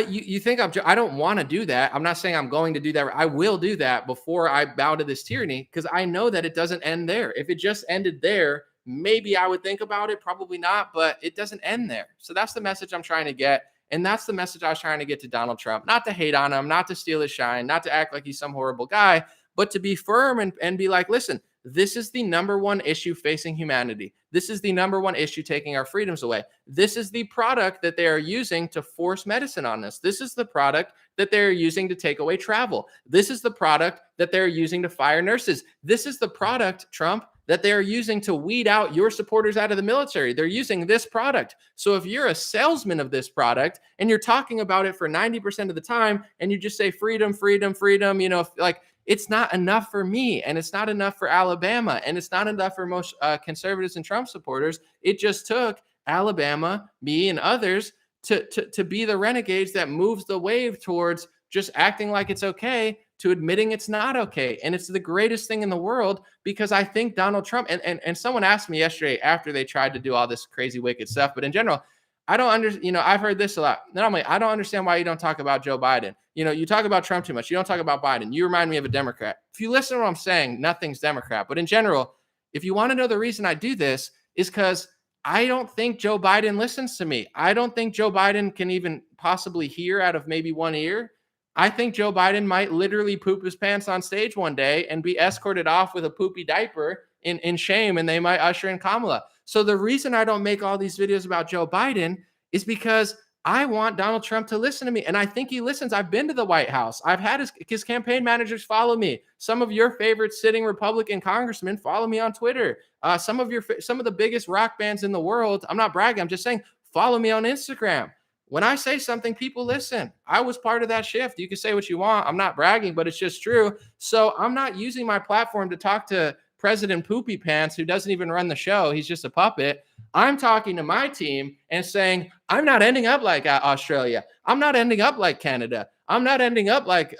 you think I don't want to do that. I'm not saying I'm going to do that. I will do that before I bow to this tyranny, because I know that it doesn't end there. If it just ended there, maybe I would think about it, probably not, but it doesn't end there. So that's the message I'm trying to get. And that's the message I was trying to get to Donald Trump, not to hate on him, not to steal his shine, not to act like he's some horrible guy, but to be firm and be like, listen, this is the number one issue facing humanity. This is the number one issue taking our freedoms away. This is the product that they are using to force medicine on us. This is the product that they're using to take away travel. This is the product that they're using to fire nurses. This is the product, Trump, that they are using to weed out your supporters out of the military. They're using this product. So if you're a salesman of this product and you're talking about it for 90% of the time and you just say freedom, freedom, freedom, like, it's not enough for me, and it's not enough for Alabama, and it's not enough for most conservatives and Trump supporters. It just took Alabama, me, and others to be the renegades that moves the wave towards just acting like it's okay to admitting it's not okay. And it's the greatest thing in the world, because I think Donald Trump, and someone asked me yesterday after they tried to do all this crazy, wicked stuff, but in general, I don't understand. I've heard this a lot. Normally, I don't understand why you don't talk about Joe Biden. You talk about Trump too much. You don't talk about Biden. You remind me of a Democrat. If you listen to what I'm saying, nothing's Democrat. But in general, if you want to know the reason I do this, is because I don't think Joe Biden listens to me. I don't think Joe Biden can even possibly hear out of maybe one ear. I think Joe Biden might literally poop his pants on stage one day and be escorted off with a poopy diaper in shame, and they might usher in Kamala. So the reason I don't make all these videos about Joe Biden is because I want Donald Trump to listen to me. And I think he listens. I've been to the White House. I've had his campaign managers follow me. Some of your favorite sitting Republican congressmen follow me on Twitter. Some of the biggest rock bands in the world, I'm not bragging, I'm just saying, follow me on Instagram. When I say something, people listen. I was part of that shift. You can say what you want. I'm not bragging, but it's just true. So I'm not using my platform to talk to President Poopy Pants, who doesn't even run the show. He's just a puppet. I'm talking to my team and saying, I'm not ending up like Australia. I'm not ending up like Canada. I'm not ending up like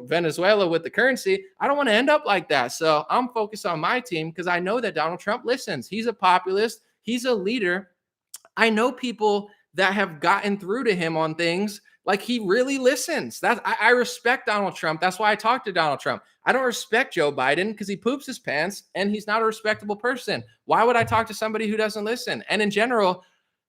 Venezuela with the currency. I don't want to end up like that. So I'm focused on my team because I know that Donald Trump listens. He's a populist. He's a leader. I know people that have gotten through to him on things. Like, he really listens. I respect Donald Trump. That's why I talk to Donald Trump. I don't respect Joe Biden because he poops his pants and he's not a respectable person. Why would I talk to somebody who doesn't listen? And in general,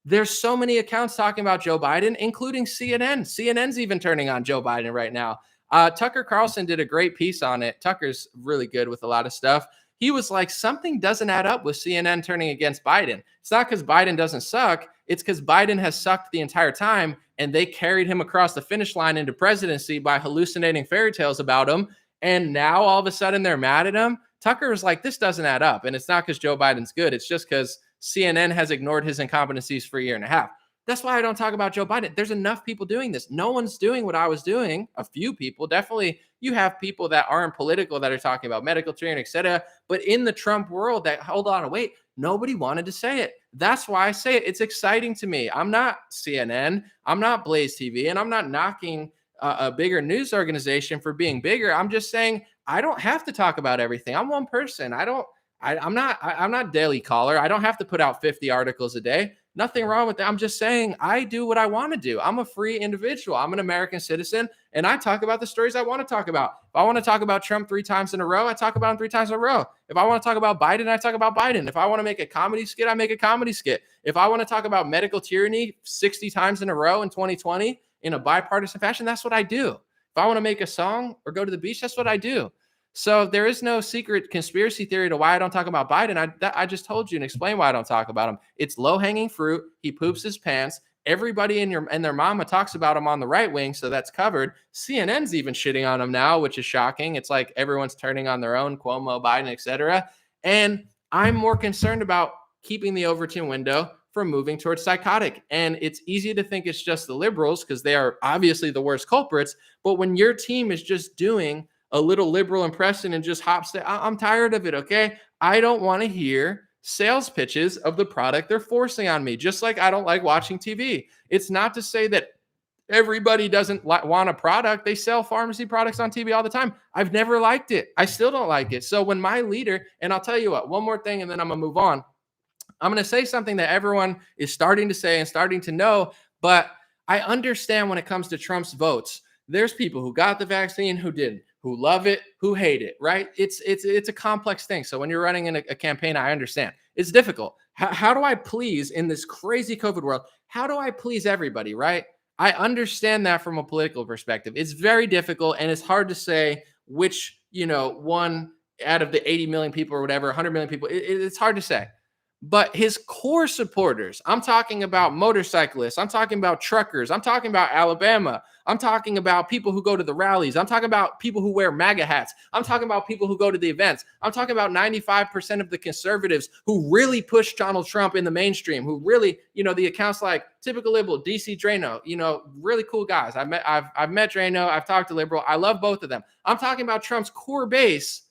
there's so many accounts talking about Joe Biden, including CNN. CNN's even turning on Joe Biden right now. Tucker Carlson did a great piece on it. Tucker's really good with a lot of stuff. He was like, something doesn't add up with CNN turning against Biden. It's not because Biden doesn't suck. It's because Biden has sucked the entire time, and they carried him across the finish line into presidency by hallucinating fairy tales about him. And now all of a sudden they're mad at him. Tucker was like, this doesn't add up. And it's not because Joe Biden's good. It's just because CNN has ignored his incompetencies for a year and a half. That's why I don't talk about Joe Biden. There's enough people doing this. No one's doing what I was doing. A few people, definitely. You have people that aren't political that are talking about medical training, etc. But in the Trump world, that, hold on, wait, nobody wanted to say it. That's why I say it. It's exciting to me. I'm not CNN. I'm not Blaze TV, and I'm not knocking a bigger news organization for being bigger. I'm just saying I don't have to talk about everything. I'm one person. I'm not Daily Caller. I don't have to put out 50 articles a day. Nothing wrong with that. I'm just saying I do what I want to do. I'm a free individual. I'm an American citizen, and I talk about the stories I want to talk about. If I want to talk about Trump 3 times in a row, I talk about him 3 times in a row. If I want to talk about Biden, I talk about Biden. If I want to make a comedy skit, I make a comedy skit. If I want to talk about medical tyranny 60 times in a row in 2020 in a bipartisan fashion, that's what I do. If I want to make a song or go to the beach, that's what I do. So there is no secret conspiracy theory to why I don't talk about Biden. I just told you and explained why I don't talk about him. It's low-hanging fruit. He poops his pants. Everybody and their mama talks about him on the right wing, so that's covered. CNN's even shitting on him now, which is shocking. It's like everyone's turning on their own, Cuomo, Biden, etc. And I'm more concerned about keeping the Overton window from moving towards psychotic. And it's easy to think it's just the liberals because they are obviously the worst culprits. But when your team is just doing a little liberal impression and just hops there, I'm tired of it, okay? I don't want to hear sales pitches of the product they're forcing on me, just like I don't like watching TV. It's not to say that everybody doesn't want a product. They sell pharmacy products on TV all the time. I've never liked it. I still don't like it. So when my leader, and I'll tell you what, one more thing, and then I'm going to move on. I'm going to say something that everyone is starting to say and starting to know, but I understand when it comes to Trump's votes. There's people who got the vaccine, who didn't, who love it, who hate it, right? It's a complex thing. So when you're running in a campaign, I understand. It's difficult. How do I please in this crazy COVID world? How do I please everybody, right? I understand that from a political perspective. It's very difficult and it's hard to say which, one out of the 80 million people or whatever, 100 million people, it's hard to say. But his core supporters, I'm talking about motorcyclists, I'm talking about truckers, I'm talking about Alabama, I'm talking about people who go to the rallies, I'm talking about people who wear MAGA hats, I'm talking about people who go to the events, I'm talking about 95% of the conservatives who really push Donald Trump in the mainstream, who really, the accounts like Typical Liberal, DC Drano, really cool guys. I've met Drano, I've talked to Liberal, I love both of them. I'm talking about Trump's core base.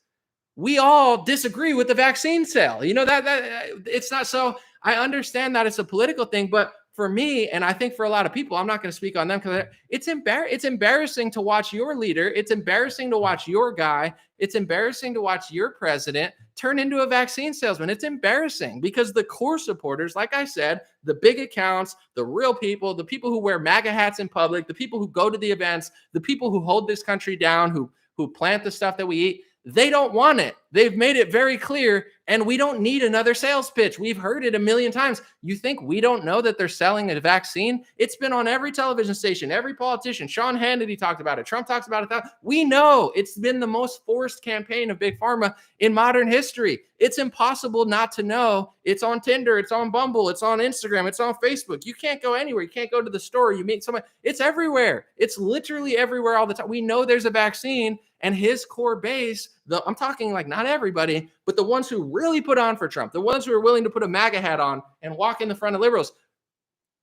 We all disagree with the vaccine sale. That it's not so. I understand that it's a political thing, but for me, and I think for a lot of people, I'm not going to speak on them because it's embarrassing to watch your leader. It's embarrassing to watch your guy. It's embarrassing to watch your president turn into a vaccine salesman. It's embarrassing because the core supporters, like I said, the big accounts, the real people, the people who wear MAGA hats in public, the people who go to the events, the people who hold this country down, who plant the stuff that we eat. They don't want it. They've made it very clear, and we don't need another sales pitch. We've heard it a million times. You think we don't know that they're selling a vaccine? It's been on every television station, every politician. Sean Hannity talked about it. Trump talks about it. We know it's been the most forced campaign of Big Pharma in modern history. It's impossible not to know. It's on Tinder. It's on Bumble. It's on Instagram. It's on Facebook. You can't go anywhere. You can't go to the store. You meet someone. It's everywhere. It's literally everywhere all the time. We know there's a vaccine. And his core base, I'm talking like not everybody, but the ones who really put on for Trump, the ones who are willing to put a MAGA hat on and walk in the front of liberals,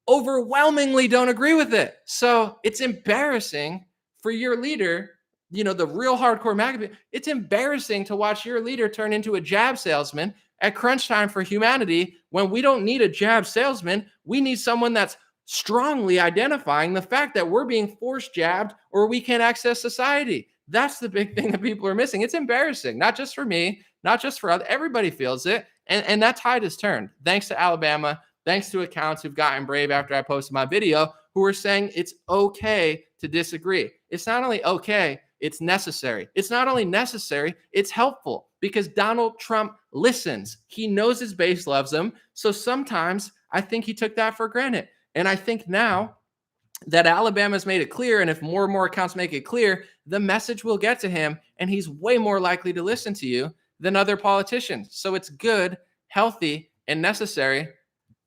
overwhelmingly don't agree with it. So it's embarrassing for your leader, the real hardcore MAGA. It's embarrassing to watch your leader turn into a jab salesman at crunch time for humanity when we don't need a jab salesman. We need someone that's strongly identifying the fact that we're being forced jabbed or we can't access society. That's the big thing that people are missing. It's embarrassing, not just for me, not just for others. Everybody feels it. And that tide has turned. Thanks to Alabama, thanks to accounts who've gotten brave after I posted my video, who are saying it's okay to disagree. It's not only okay, it's necessary. It's not only necessary, it's helpful because Donald Trump listens. He knows his base loves him. So sometimes I think he took that for granted. And I think now that Alabama's made it clear, and if more and more accounts make it clear, the message will get to him, and he's way more likely to listen to you than other politicians. So it's good, healthy, and necessary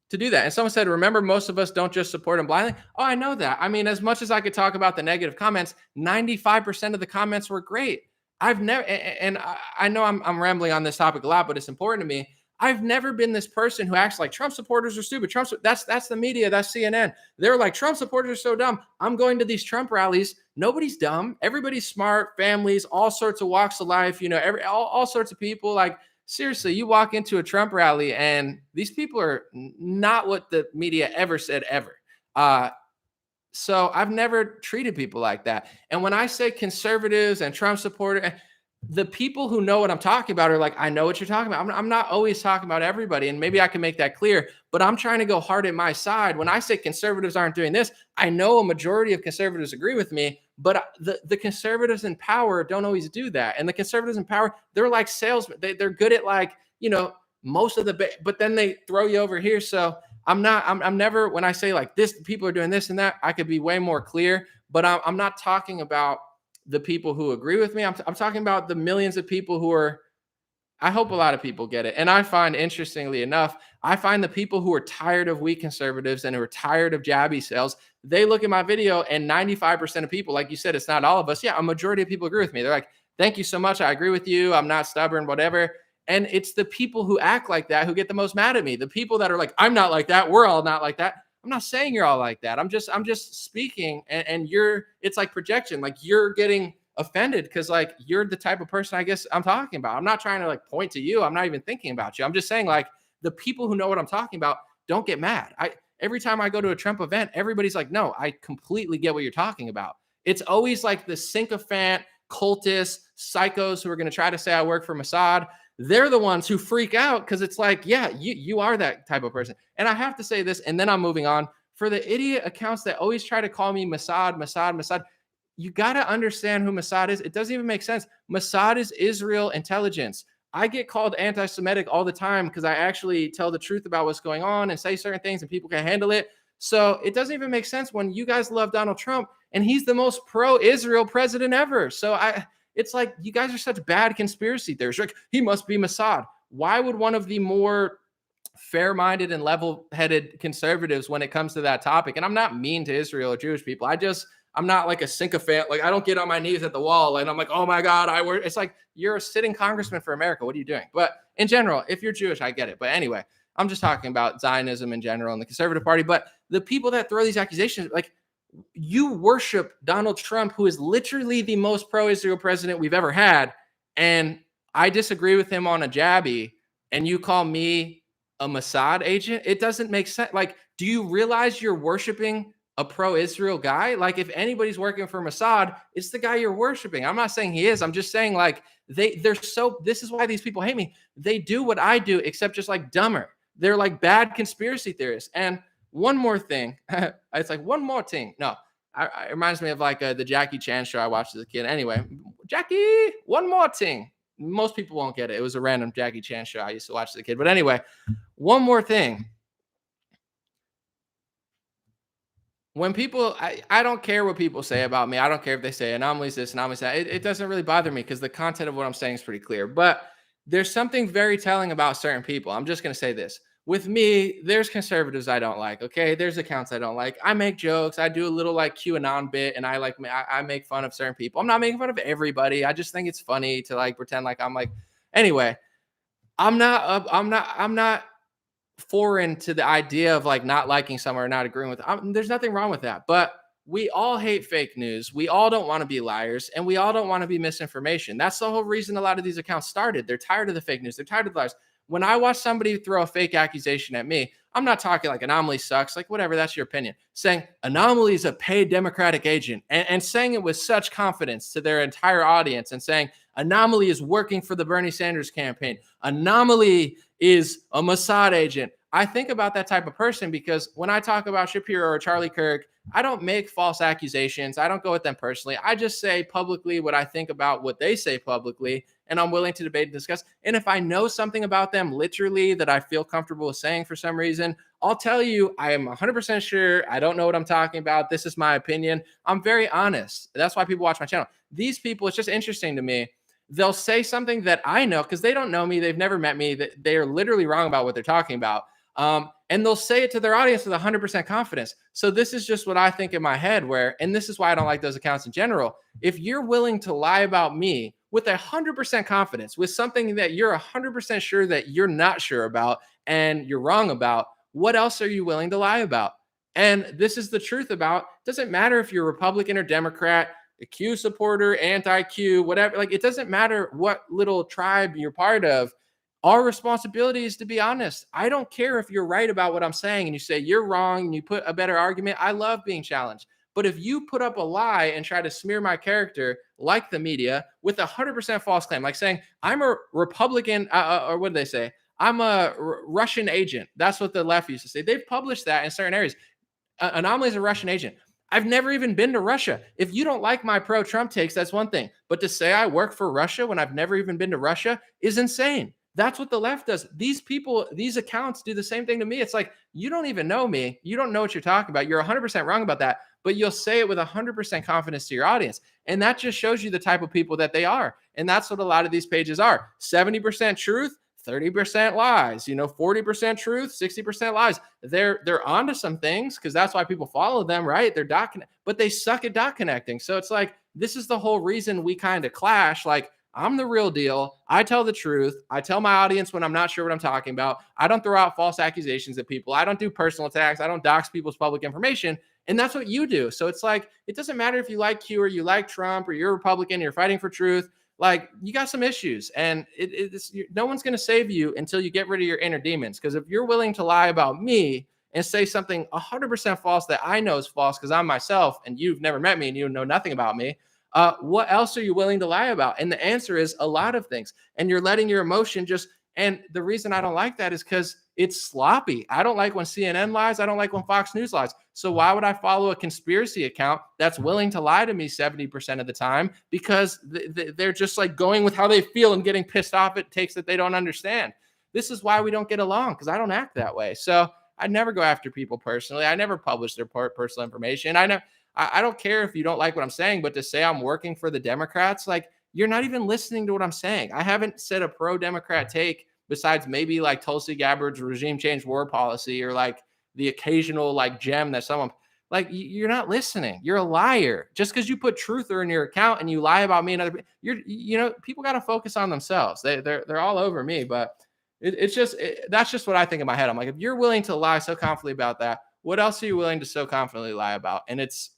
to do that. And someone said, remember, most of us don't just support him blindly. Oh, I know that. I mean, as much as I could talk about the negative comments, 95% of the comments were great. I've never, and I know I'm rambling on this topic a lot, but it's important to me. I've never been this person who acts like Trump supporters are stupid. That's the media. That's CNN. They're like, Trump supporters are so dumb. I'm going to these Trump rallies. Nobody's dumb. Everybody's smart. Families, all sorts of walks of life. All sorts of people. Like seriously, you walk into a Trump rally, and these people are not what the media ever said ever. So I've never treated people like that. And when I say conservatives and Trump supporters, the people who know what I'm talking about are like, I know what you're talking about. I'm not always talking about everybody, and maybe I can make that clear, but I'm trying to go hard at my side. When I say conservatives aren't doing this, I know a majority of conservatives agree with me, but the conservatives in power don't always do that. And the conservatives in power, they're like salesmen. They're good at most of but then they throw you over here. So I'm never, when I say like this, people are doing this and that, I could be way more clear, but I'm not talking about the people who agree with me. I'm talking about the millions of people who are, I hope a lot of people get it. And I find, interestingly enough, I find the people who are tired of weak conservatives and who are tired of jabby sales, they look at my video and 95% of people, like you said, it's not all of us. Yeah, a majority of people agree with me. They're like, thank you so much. I agree with you. I'm not stubborn, whatever. And it's the people who act like that who get the most mad at me. The people that are like, I'm not like that. We're all not like that. I'm not saying you're all like that. I'm just speaking, and it's like projection. Like you're getting offended because like you're the type of person I guess I'm talking about. I'm not trying to like point to you. I'm not even thinking about you. I'm just saying like the people who know what I'm talking about don't get mad. Every time I go to a Trump event, everybody's like, no, I completely get what you're talking about. It's always like the sycophant, cultists, psychos who are going to try to say I work for Mossad. They're the ones who freak out because it's like, yeah, you are that type of person. And I have to say this, and then I'm moving on. For the idiot accounts that always try to call me Mossad, you got to understand who Mossad is. It doesn't even make sense. Mossad is Israel intelligence. I get called anti-Semitic all the time because I actually tell the truth about what's going on and say certain things and people can handle it. So it doesn't even make sense when you guys love Donald Trump and he's the most pro-Israel president ever. So it's like you guys are such bad conspiracy theorists. Like he must be Mossad. Why would one of the more fair-minded and level-headed conservatives when it comes to that topic? And I'm not mean to Israel or Jewish people. I'm not like a sycophant. Like I don't get on my knees at the wall and I'm like, oh my God, it's like you're a sitting congressman for America. What are you doing? But in general, if you're Jewish, I get it. But anyway, I'm just talking about Zionism in general and the conservative party. But the people that throw these accusations, like you worship Donald Trump, who is literally the most pro-Israel president we've ever had. And I disagree with him on a jabby and you call me a Mossad agent. It doesn't make sense. Like, do you realize you're worshiping a pro-Israel guy? Like if anybody's working for Mossad, it's the guy you're worshiping. I'm not saying he is. I'm just saying like this is why these people hate me. They do what I do, except just like dumber. They're like bad conspiracy theorists. And one more thing, it's like one more thing. No, it reminds me of like the Jackie Chan show I watched as a kid. Anyway, Jackie, one more thing. Most people won't get it. It was a random Jackie Chan show I used to watch as a kid. But anyway, one more thing. When people, I don't care what people say about me. I don't care if they say anomalies this, anomalies that. It doesn't really bother me because the content of what I'm saying is pretty clear. But there's something very telling about certain people. I'm just going to say this. With me, there's conservatives I don't like. Okay, there's accounts I don't like. I make jokes. I do a little like QAnon bit, and I make fun of certain people. I'm not making fun of everybody. I just think it's funny to like pretend like I'm like. Anyway, I'm not foreign to the idea of like not liking someone or not agreeing with it. There's nothing wrong with that. But we all hate fake news. We all don't want to be liars and we all don't want to be misinformation. That's the whole reason a lot of these accounts started. They're tired of the fake news. They're tired of the lies. When I watch somebody throw a fake accusation at me, I'm not talking like Anomaly sucks, like whatever, that's your opinion. Saying Anomaly is a paid Democratic agent and saying it with such confidence to their entire audience and saying Anomaly is working for the Bernie Sanders campaign. Anomaly is a Mossad agent. I think about that type of person because when I talk about Shapiro or Charlie Kirk, I don't make false accusations. I don't go at them personally. I just say publicly what I think about what they say publicly, and I'm willing to debate and discuss. And if I know something about them literally that I feel comfortable with saying for some reason, I'll tell you I am 100% sure. I don't know what I'm talking about. This is my opinion. I'm very honest. That's why people watch my channel. These people, it's just interesting to me. They'll say something that I know because they don't know me. They've never met me. That they are literally wrong about what they're talking about. And they'll say it to their audience with 100% confidence. So this is just what I think in my head and this is why I don't like those accounts in general. If you're willing to lie about me with 100% confidence, with something that you're 100% sure that you're not sure about and you're wrong about, what else are you willing to lie about? And this is the truth about, doesn't matter if you're Republican or Democrat, a Q supporter, anti-Q, whatever, like it doesn't matter what little tribe you're part of. Our responsibility is to be honest. I don't care if you're right about what I'm saying and you say you're wrong and you put a better argument. I love being challenged. But if you put up a lie and try to smear my character like the media with 100% false claim, like saying I'm a Republican, or what do they say? I'm a Russian agent. That's what the left used to say. They've published that in certain areas. Anomaly is a Russian agent. I've never even been to Russia. If you don't like my pro-Trump takes, that's one thing. But to say I work for Russia when I've never even been to Russia is insane. That's what the left does. These people, these accounts do the same thing to me. It's like, you don't even know me. You don't know what you're talking about. You're 100% wrong about that, but you'll say it with 100% confidence to your audience. And that just shows you the type of people that they are. And that's what a lot of these pages are. 70% truth, 30% lies, 40% truth, 60% lies. They're onto some things because that's why people follow them, right? They're but they suck at dot connecting. So it's like, this is the whole reason we kind of clash. Like, I'm the real deal. I tell the truth. I tell my audience when I'm not sure what I'm talking about. I don't throw out false accusations at people. I don't do personal attacks. I don't dox people's public information. And that's what you do. So it's like, it doesn't matter if you like Q or you like Trump or you're a Republican, you're fighting for truth. Like, you got some issues and no one's going to save you until you get rid of your inner demons. Because if you're willing to lie about me and say something 100% false that I know is false because I'm myself and you've never met me and you know nothing about me, what else are you willing to lie about? And the answer is a lot of things. And you're letting your emotion and the reason I don't like that is because it's sloppy. I don't like when CNN lies. I don't like when Fox News lies. So why would I follow a conspiracy account that's willing to lie to me 70% of the time? Because they're just like going with how they feel and getting pissed off at takes that they don't understand. This is why we don't get along, because I don't act that way. So I never go after people personally. I never publish their personal information. I don't care if you don't like what I'm saying, but to say I'm working for the Democrats, like, you're not even listening to what I'm saying. I haven't said a pro-Democrat take besides maybe like Tulsi Gabbard's regime change war policy, or like the occasional like gem that someone, like, you're not listening. You're a liar. Just because you put truther in your account and you lie about me and other people, people got to focus on themselves. They're all over me, but that's just what I think in my head. I'm like, if you're willing to lie so confidently about that, what else are you willing to so confidently lie about? And it's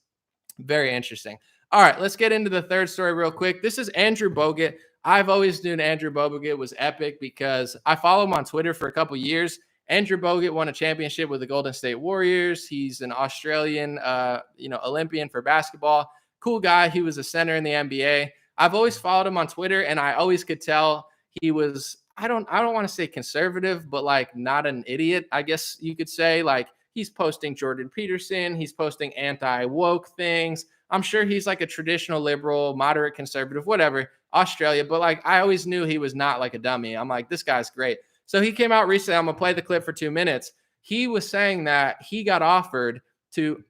very interesting. All right, let's get into the third story real quick. This is Andrew Bogut. I've always known Andrew Bogut was epic because I follow him on Twitter for a couple years. Andrew Bogut won a championship with the Golden State Warriors. He's an Australian, Olympian for basketball. Cool guy. He was a center in the NBA. I've always followed him on Twitter, and I always could tell he was, I don't want to say conservative, but like not an idiot, I guess you could say. Like, he's posting Jordan Peterson. He's posting anti-woke things. I'm sure he's like a traditional liberal, moderate conservative, whatever, Australia. But like, I always knew he was not like a dummy. I'm like, this guy's great. So he came out recently. I'm going to play the clip for 2 minutes. He was saying that he got offered to,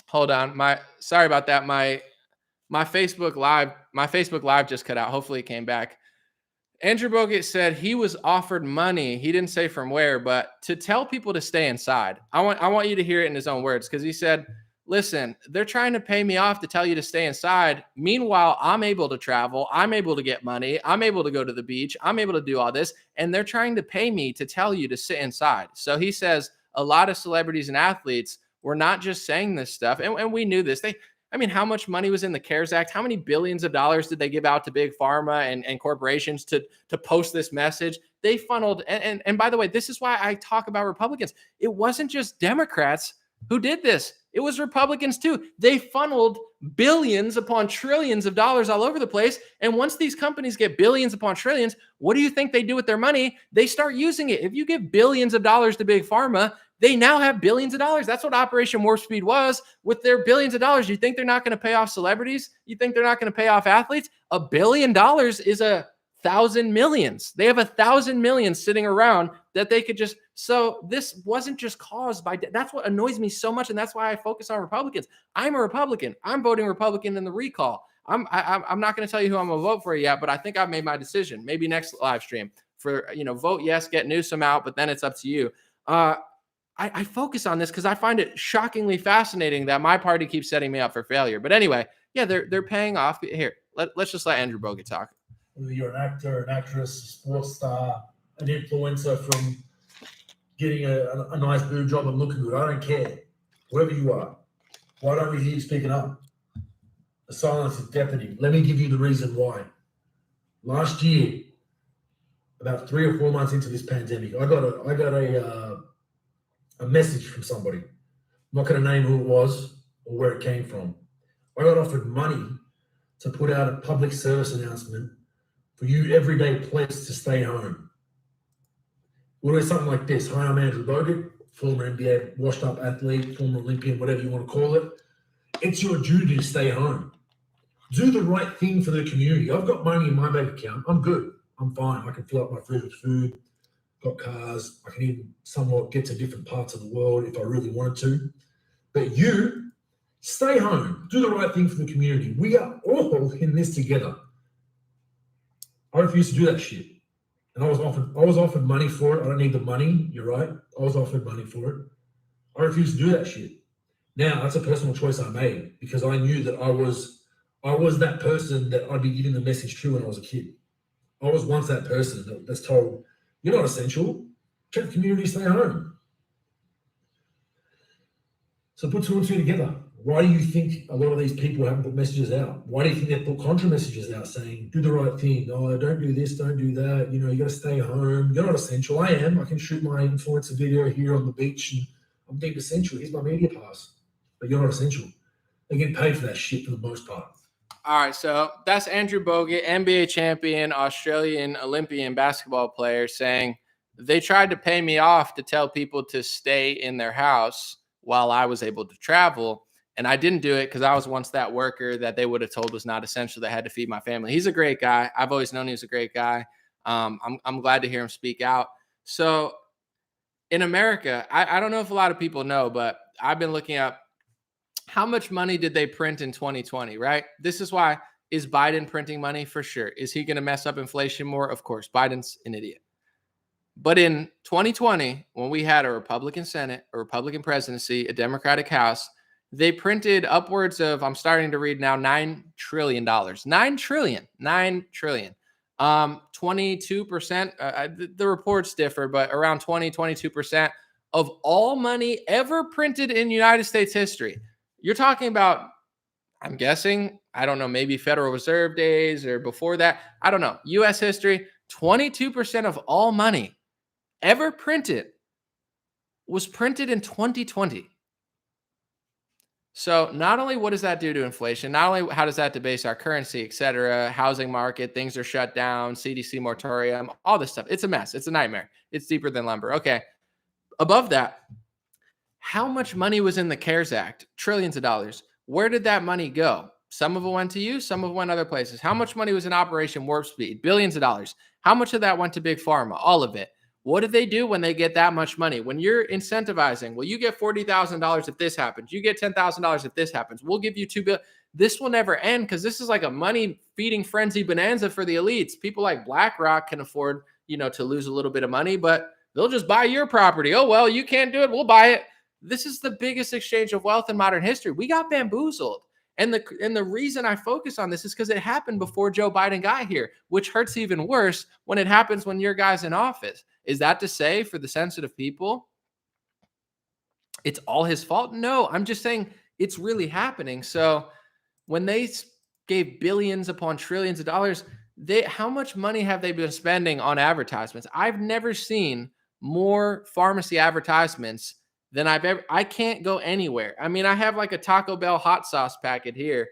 hold on. Sorry about that. My Facebook Live just cut out. Hopefully it came back. Andrew Bogut said he was offered money. He didn't say from where, but to tell people to stay inside. I want you to hear it in his own words, because he said, listen, they're trying to pay me off to tell you to stay inside. Meanwhile, I'm able to travel. I'm able to get money. I'm able to go to the beach. I'm able to do all this. And they're trying to pay me to tell you to sit inside. So he says a lot of celebrities and athletes were not just saying this stuff. And we knew this. How much money was in the CARES Act? How many billions of dollars did they give out to big pharma and corporations to post this message? They funneled. And by the way, this is why I talk about Republicans. It wasn't just Democrats who did this. It was Republicans too. They funneled billions upon trillions of dollars all over the place. And once these companies get billions upon trillions, what do you think they do with their money? They start using it. If you give billions of dollars to big pharma, they now have billions of dollars. That's what Operation Warp Speed was with their billions of dollars. You think they're not going to pay off celebrities? You think they're not going to pay off athletes? $1 billion is 1,000 millions. They have 1,000 millions sitting around that they could just. So this wasn't just caused by. That's what annoys me so much, and that's why I focus on Republicans. I'm a Republican. I'm voting Republican in the recall. I'm not going to tell you who I'm going to vote for yet, but I think I've made my decision. Maybe next live stream for vote yes, get Newsom out, but then it's up to you. I focus on this because I find it shockingly fascinating that my party keeps setting me up for failure. But anyway, yeah, they're paying off. Here, let's just let Andrew Bogut talk. Whether you're an actor, an actress, a sports star, an influencer, from getting a nice boob job and looking good, I don't care. Whoever you are, why don't we hear you speaking up? The silence is deafening. Let me give you the reason why. Last year, about 3 or 4 months into this pandemic, I got a message from somebody. I'm not going to name who it was or where it came from. I got offered money to put out a public service announcement for you everyday pledge to stay home. It would be something like this. Hi, I'm Andrew Bogut, former NBA washed up athlete, former Olympian, whatever you want to call it. It's your duty to stay home. Do the right thing for the community. I've got money in my bank account. I'm good. I'm fine. I can fill up my fridge with food. Got cars. I can even somewhat get to different parts of the world if I really wanted to. But you, stay home. Do the right thing for the community. We are all in this together. I refuse to do that shit. And I was offered money for it. I don't need the money. You're right. I was offered money for it. I refuse to do that shit. Now, that's a personal choice I made because I knew that I was that person that I'd be giving the message to when I was a kid. I was once that person that's told, you're not essential. Check the community, stay home. So put 2 and 2 together. Why do you think a lot of these people haven't put messages out? Why do you think they put contra messages out saying, do the right thing? Oh, don't do this, don't do that. You got to stay home. You're not essential. I am. I can shoot my influencer video here on the beach and I'm deemed essential. Here's my media pass. But you're not essential. They get paid for that shit for the most part. All right, so that's Andrew Bogut, NBA champion, Australian Olympian basketball player, saying They tried to pay me off to tell people to stay in their house while I was able to travel. And I didn't do it because I was once that worker that they would have told was not essential that had to feed my family. He's a great guy. I've always known he was a great guy. I'm glad to hear him speak out. So in America, I don't know if a lot of people know, but I've been looking up how much money did they print in 2020, right? This is why. Is Biden printing money? For sure. Is he going to mess up inflation more? Of course. Biden's an idiot. But in 2020, when we had a Republican Senate, a Republican presidency, a Democratic House, they printed upwards of, I'm starting to read now, $9 trillion. $9 trillion. 22%, the reports differ, but around 22% of all money ever printed in United States history. You're talking about, I'm guessing, I don't know, maybe Federal Reserve days or before that. I don't know. U.S. history, 22% of all money ever printed was printed in 2020. So not only what does that do to inflation, not only how does that debase our currency, et cetera, housing market, things are shut down, CDC moratorium, all this stuff. It's a mess. It's a nightmare. It's deeper than lumber. Okay. Above that, how much money was in the CARES Act? Trillions of dollars. Where did that money go? Some of it went to you, some of it went other places. How much money was in Operation Warp Speed? Billions of dollars. How much of that went to Big Pharma? All of it. What do they do when they get that much money? When you're incentivizing, well, you get $40,000 if this happens. You get $10,000 if this happens. We'll give you $2 billion. This will never end because this is like a money feeding frenzy bonanza for the elites. People like BlackRock can afford, to lose a little bit of money, but they'll just buy your property. Oh, well, you can't do it. We'll buy it. This is the biggest exchange of wealth in modern history. We got bamboozled. And the reason I focus on this is because it happened before Joe Biden got here, which hurts even worse when it happens when your guy's in office. Is that to say for the sensitive people, it's all his fault? No, I'm just saying it's really happening. So when they gave billions upon trillions of dollars, how much money have they been spending on advertisements? I've never seen more pharmacy advertisements than I can't go anywhere. I mean, I have like a Taco Bell hot sauce packet here.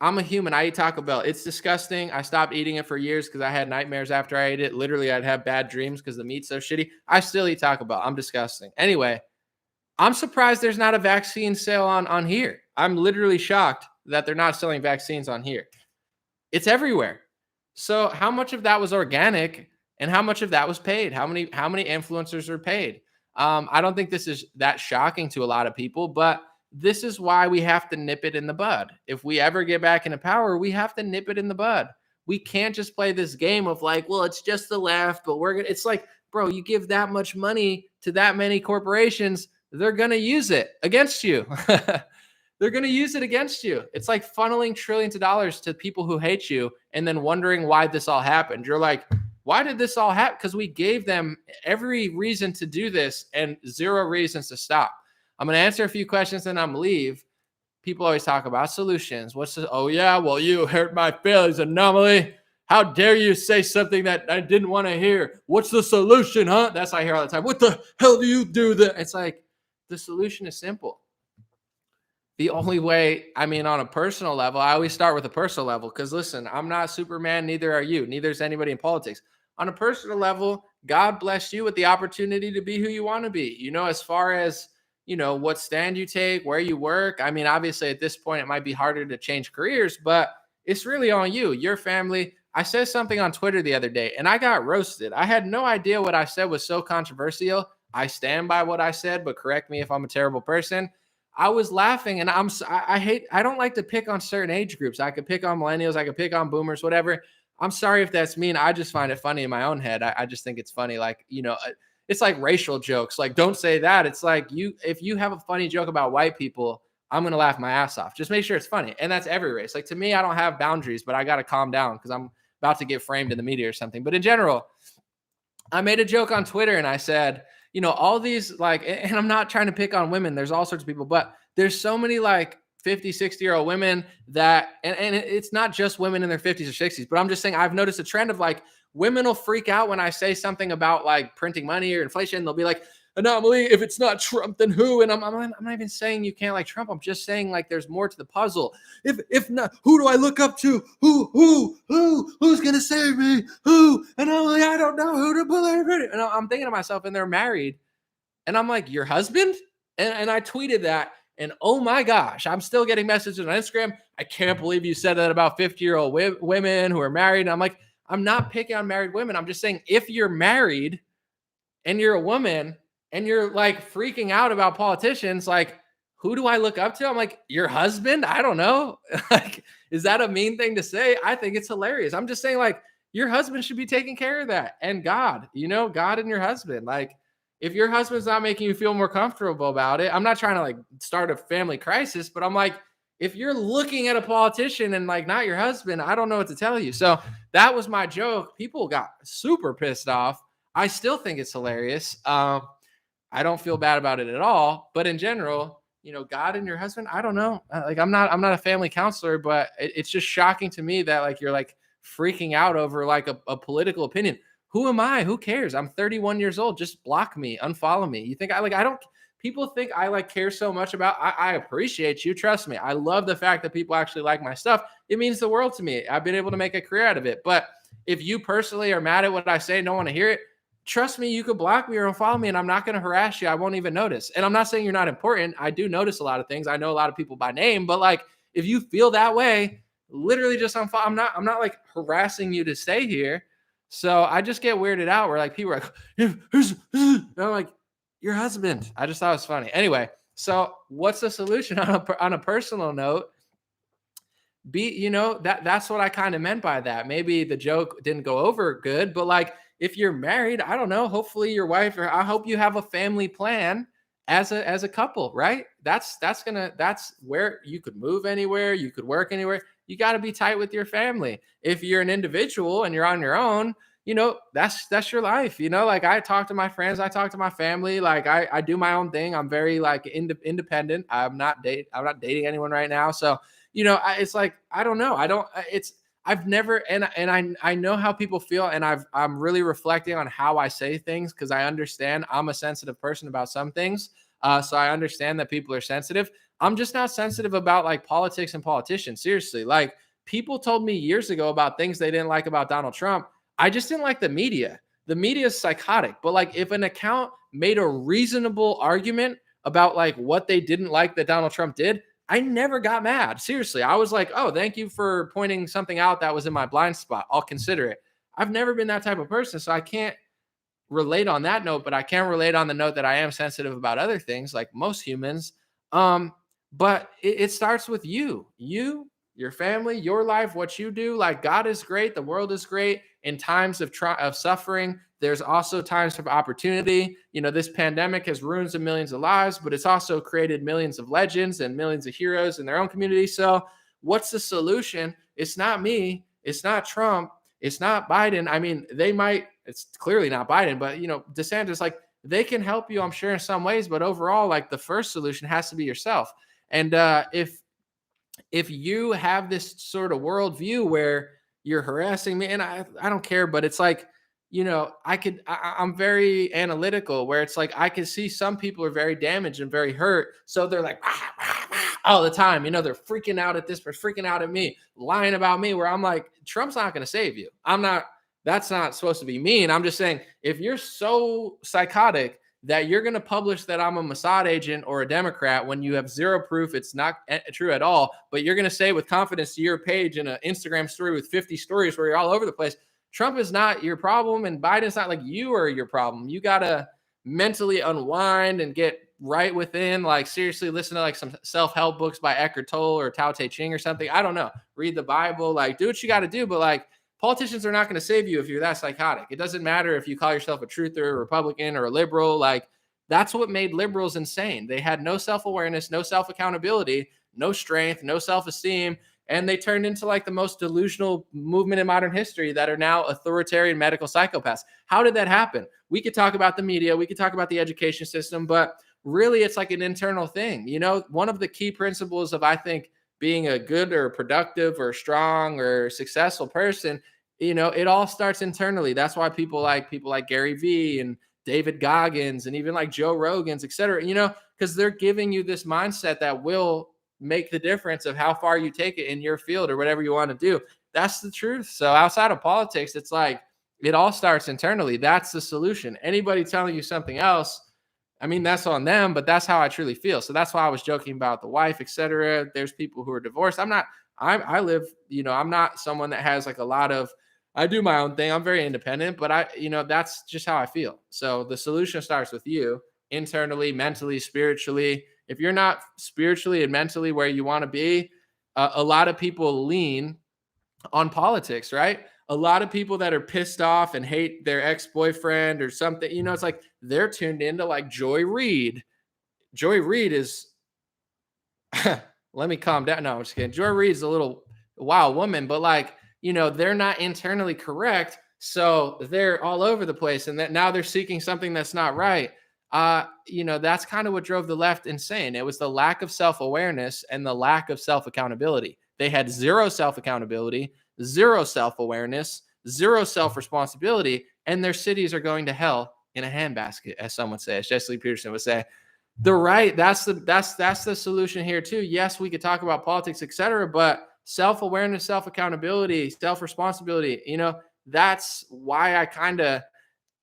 I'm a human. I eat Taco Bell. It's disgusting. I stopped eating it for years because I had nightmares after I ate it. Literally, I'd have bad dreams because the meat's so shitty. I still eat Taco Bell. I'm disgusting. Anyway, I'm surprised there's not a vaccine sale on here. I'm literally shocked that they're not selling vaccines on here. It's everywhere. So how much of that was organic and how much of that was paid? How many influencers are paid? I don't think this is that shocking to a lot of people, but this is why we have to nip it in the bud. If we ever get back into power, we have to nip it in the bud. We can't just play this game of like, well, it's just the left, but it's like, bro, you give that much money to that many corporations, they're going to use it against you. They're going to use it against you. It's like funneling trillions of dollars to people who hate you and then wondering why this all happened. You're like, why did this all happen? Because we gave them every reason to do this and zero reasons to stop. I'm going to answer a few questions and I'm going to leave. People always talk about solutions. Oh yeah, well, you hurt my feelings, anomaly. How dare you say something that I didn't want to hear? What's the solution, huh? That's what I hear all the time. What the hell do you do that? It's like, the solution is simple. The only way, on a personal level, I always start with a personal level because listen, I'm not Superman, neither are you, neither is anybody in politics. On a personal level, God bless you with the opportunity to be who you want to be. As far as, what stand you take, where you work. Obviously at this point, it might be harder to change careers, but it's really on you, your family. I said something on Twitter the other day and I got roasted. I had no idea what I said was so controversial. I stand by what I said, but correct me if I'm a terrible person. I was laughing and I don't like to pick on certain age groups. I could pick on millennials. I could pick on boomers, whatever. I'm sorry if that's mean. I just find it funny in my own head. I just think it's funny. Like, it's like racial jokes. Like, don't say that. It's like if you have a funny joke about white people, I'm going to laugh my ass off. Just make sure it's funny. And that's every race. Like to me, I don't have boundaries, but I got to calm down because I'm about to get framed in the media or something. But in general, I made a joke on Twitter and I said, all these and I'm not trying to pick on women. There's all sorts of people, but there's so many 50, 60-year-old women that, and it's not just women in their 50s or 60s, but I'm just saying I've noticed a trend of women will freak out when I say something about printing money or inflation. They'll be like, anomaly. If it's not Trump, then who? And I'm not even saying you can't like Trump. I'm just saying like there's more to the puzzle. If not, who do I look up to? Who's gonna save me? Who? And I'm like, I don't know who to believe in. And I'm thinking to myself, and they're married, and I'm like, your husband? And I tweeted that, and oh my gosh, I'm still getting messages on Instagram. I can't believe you said that about 50-year-old women who are married. And I'm like, I'm not picking on married women. I'm just saying if you're married and you're a woman and you're like freaking out about politicians, like, who do I look up to? I'm like, your husband? I don't know. Like, is that a mean thing to say? I think it's hilarious. I'm just saying, like, your husband should be taking care of that. And God, God and your husband. Like, if your husband's not making you feel more comfortable about it, I'm not trying to like start a family crisis, but I'm like, if you're looking at a politician and like not your husband, I don't know what to tell you. So that was my joke. People got super pissed off. I still think it's hilarious. I don't feel bad about it at all. But in general, God and your husband, I don't know. Like I'm not a family counselor, but it's just shocking to me that like you're like freaking out over like a political opinion. Who am I? Who cares? I'm 31 years old. Just block me, unfollow me. You think I don't, people think I like care so much about, I appreciate you. Trust me. I love the fact that people actually like my stuff. It means the world to me. I've been able to make a career out of it. But if you personally are mad at what I say and don't want to hear it, trust me, you could block me or unfollow me and I'm not going to harass you. I won't even notice. And I'm not saying you're not important. I do notice a lot of things. I know a lot of people by name, but like, if you feel that way, literally just unfollow. I'm not like harassing you to stay here. So I just get weirded out where like people are like, and I'm like, your husband. I just thought it was funny. Anyway, so what's the solution on a personal note? That's what I kind of meant by that. Maybe the joke didn't go over good, but like if you're married, I don't know, hopefully your wife, or I hope you have a family plan as a couple, right? That's where you could move anywhere, you could work anywhere. You got to be tight with your family. If you're an individual and you're on your own, that's your life. Like I talk to my friends, I talk to my family, like I do my own thing. I'm very like independent. I'm not dating anyone right now. So, it's like, I don't know. I've never, and I know how people feel, and I'm really reflecting on how I say things because I understand I'm a sensitive person about some things. So I understand that people are sensitive. I'm just not sensitive about like politics and politicians. Seriously, like people told me years ago about things they didn't like about Donald Trump. I just didn't like the media. The media is psychotic. But like if an account made a reasonable argument about like what they didn't like that Donald Trump did, I never got mad. Seriously, I was like, oh, thank you for pointing something out that was in my blind spot. I'll consider it. I've never been that type of person, so I can't relate on that note, but I can relate on the note that I am sensitive about other things like most humans. But it starts with you, your family, your life, what you do. Like God is great. The world is great. In times of suffering, there's also times of opportunity. This pandemic has ruined some millions of lives, but it's also created millions of legends and millions of heroes in their own community. So what's the solution? It's not me. It's not Trump. It's not Biden. I mean, it's clearly not Biden, but DeSantis, like they can help you, I'm sure, in some ways, but overall, like the first solution has to be yourself. And if you have this sort of worldview where you're harassing me, and I don't care, but it's like, I'm very analytical where it's like, I can see some people are very damaged and very hurt. So they're like, all the time, they're freaking out at this, they're freaking out at me, lying about me, where I'm like, Trump's not going to save you. That's not supposed to be mean. I'm just saying, if you're so psychotic that you're going to publish that I'm a Mossad agent or a Democrat when you have zero proof, it's not true at all, but you're going to say with confidence to your page in an Instagram story with 50 stories where you're all over the place, Trump is not your problem and Biden's not, like you are your problem. You got to mentally unwind and get right within, like seriously listen to like some self-help books by Eckhart Tolle or Tao Te Ching or something. I don't know. Read the Bible, like do what you got to do. But like politicians are not going to save you if you're that psychotic. It doesn't matter if you call yourself a truther, a Republican, or a liberal. Like that's what made liberals insane. They had no self-awareness, no self-accountability, no strength, no self-esteem. And they turned into like the most delusional movement in modern history that are now authoritarian medical psychopaths. How did that happen? We could talk about the media, we could talk about the education system, but really it's like an internal thing. One of the key principles of, I think, being a good or productive or strong or successful person, it all starts internally. That's why people like Gary Vee and David Goggins and even like Joe Rogan's, et cetera, because they're giving you this mindset that will make the difference of how far you take it in your field or whatever you want to do. That's the truth. So outside of politics, it's like it all starts internally. That's the solution. Anybody telling you something else, I mean, that's on them, but that's how I truly feel. So that's why I was joking about the wife, etc. There's people who are divorced. I live, I'm not someone that has like a lot of, I do my own thing. I'm very independent, but that's just how I feel. So the solution starts with you internally, mentally, spiritually. If you're not spiritually and mentally where you want to be, a lot of people lean on politics, right? A lot of people that are pissed off and hate their ex-boyfriend or something, it's like they're tuned into like Joy Reid. Joy Reid is, let me calm down. No, I'm just kidding. Joy Reid is a little wild woman, but like, they're not internally correct. So they're all over the place. And that now they're seeking something that's not right. That's kind of what drove the left insane. It was the lack of self-awareness and the lack of self-accountability. They had zero self-accountability, zero self-awareness, zero self-responsibility, and their cities are going to hell in a handbasket, as some would say, as Jesse Lee Peterson would say. That's the solution here too. Yes, we could talk about politics, etc., but self-awareness, self-accountability, self-responsibility, that's why I kind of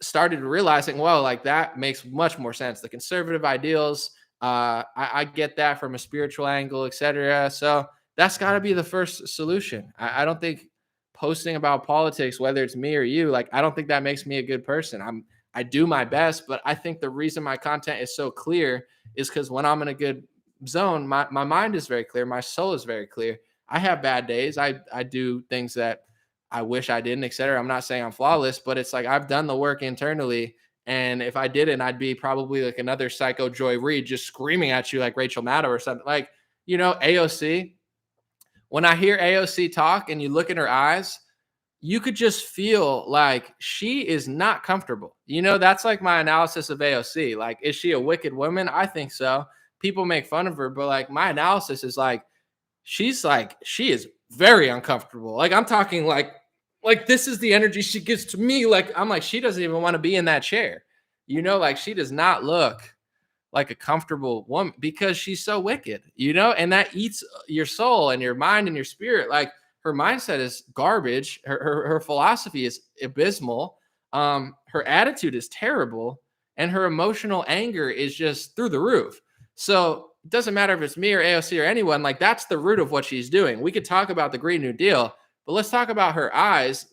started realizing, well, like that makes much more sense. The conservative ideals, I get that from a spiritual angle, etc. So that's got to be the first solution. I don't think posting about politics, whether it's me or you, like I don't think that makes me a good person. I do my best, but I think the reason my content is so clear is because when I'm in a good zone, my mind is very clear, my soul is very clear. I have bad days. I do things that I wish I didn't, et cetera. I'm not saying I'm flawless, but it's like I've done the work internally. And if I didn't, I'd be probably like another psycho Joy Reid just screaming at you like Rachel Maddow or something. Like, AOC, when I hear AOC talk and you look in her eyes, you could just feel like she is not comfortable. That's like my analysis of AOC. Like, is she a wicked woman? I think so. People make fun of her, but like my analysis is like, she is very uncomfortable. Like I'm talking like this is the energy she gives to me. Like I'm like, she doesn't even want to be in that chair. Like she does not look like a comfortable woman because she's so wicked, and that eats your soul and your mind and your spirit. Like her mindset is garbage. Her philosophy is abysmal. Her attitude is terrible. And her emotional anger is just through the roof. So it doesn't matter if it's me or AOC or anyone, like that's the root of what she's doing. We could talk about the Green New Deal, but let's talk about her eyes.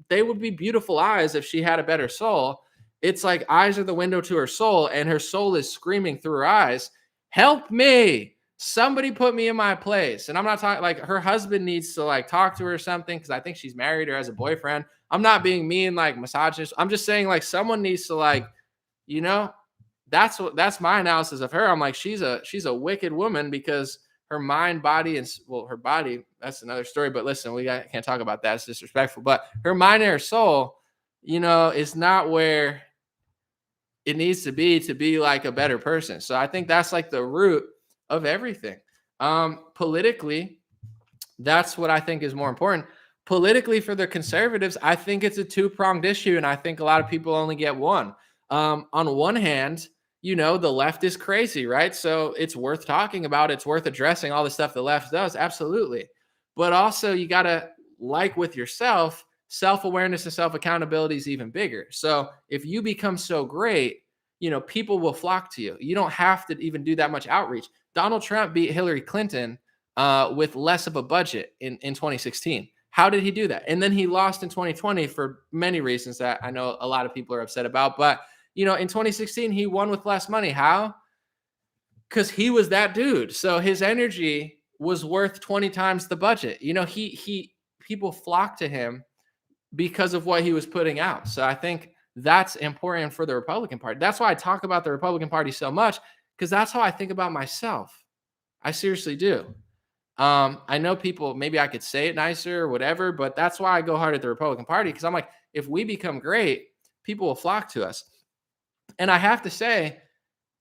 They would be beautiful eyes if she had a better soul. It's like eyes are the window to her soul, and her soul is screaming through her eyes, help me. Somebody put me in my place. And I'm not talking like her husband needs to like talk to her or something because I think she's married or has a boyfriend. I'm not being mean, like misogynist. I'm just saying like someone needs to like, that's my analysis of her. I'm like, she's a wicked woman because her mind, body, and her body, that's another story. But listen, can't talk about that. It's disrespectful. But her mind and her soul, is not where it needs to be like a better person. So I think that's like the root of everything. Politically, that's what I think is more important. Politically, for the conservatives, I think it's a two-pronged issue, and I think a lot of people only get one. On one hand, the left is crazy, right? So it's worth talking about. It's worth addressing all the stuff the left does. Absolutely. But also you got to, like with yourself, self-awareness and self-accountability is even bigger. So if you become so great, people will flock to you. You don't have to even do that much outreach. Donald Trump beat Hillary Clinton with less of a budget in 2016. How did he do that? And then he lost in 2020 for many reasons that I know a lot of people are upset about. But in 2016, he won with less money. How? Because he was that dude. So his energy was worth 20 times the budget. People flocked to him because of what he was putting out. So I think that's important for the Republican Party. That's why I talk about the Republican Party so much, because that's how I think about myself. I seriously do. I know people, maybe I could say it nicer or whatever, but that's why I go hard at the Republican Party, because I'm like, if we become great, people will flock to us. And I have to say,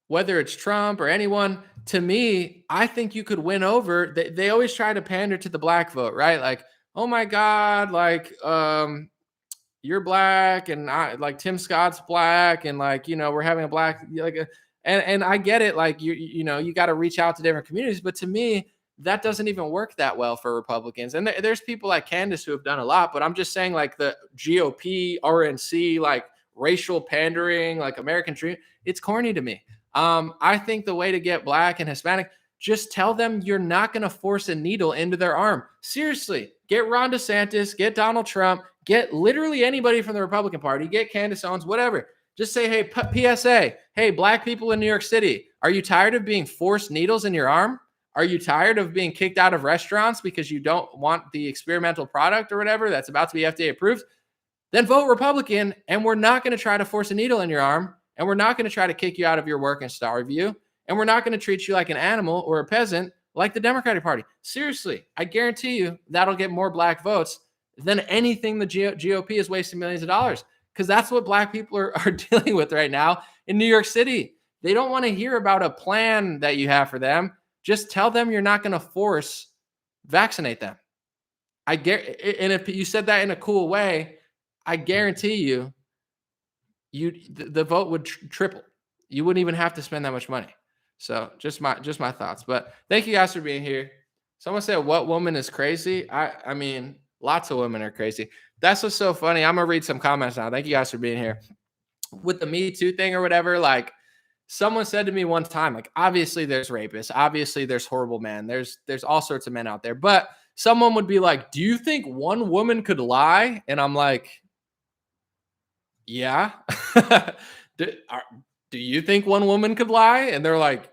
whether it's Trump or anyone, to me, I think you could win over. They always try to pander to the black vote, right? Like, oh my God, like, you're black and I like Tim Scott's black and like, we're having a black and I get it. Like you got to reach out to different communities. But to me, that doesn't even work that well for Republicans. And there's people like Candace who have done a lot, but I'm just saying like the GOP, RNC, like racial pandering, like American dream, it's corny to me. I think the way to get black and Hispanic, just tell them you're not going to force a needle into their arm. Seriously, get Ron DeSantis, get Donald Trump, get literally anybody from the Republican Party, get Candace Owens, whatever. Just say, hey, PSA, hey, black people in New York City, are you tired of being forced needles in your arm? Are you tired of being kicked out of restaurants because you don't want the experimental product or whatever that's about to be FDA approved? Then vote Republican, and we're not going to try to force a needle in your arm, and we're not going to try to kick you out of your work and starve you, and we're not going to treat you like an animal or a peasant like the Democratic Party. Seriously, I guarantee you that'll get more black votes than anything the GOP is wasting millions of dollars, because that's what black people are dealing with right now in New York City. They don't want to hear about a plan that you have for them. Just tell them you're not going to force vaccinate them. And if you said that in a cool way, I guarantee you, the vote would triple. You wouldn't even have to spend that much money. So just my thoughts. But thank you guys for being here. Someone said, "What woman is crazy?" I mean, lots of women are crazy. That's what's so funny. I'm gonna read some comments now. Thank you guys for being here. With the Me Too thing or whatever, like someone said to me one time, like obviously there's rapists, obviously there's horrible men, there's all sorts of men out there, but someone would be like, "Do you think one woman could lie?" And I'm like, yeah. do, do you think one woman could lie? And they're like,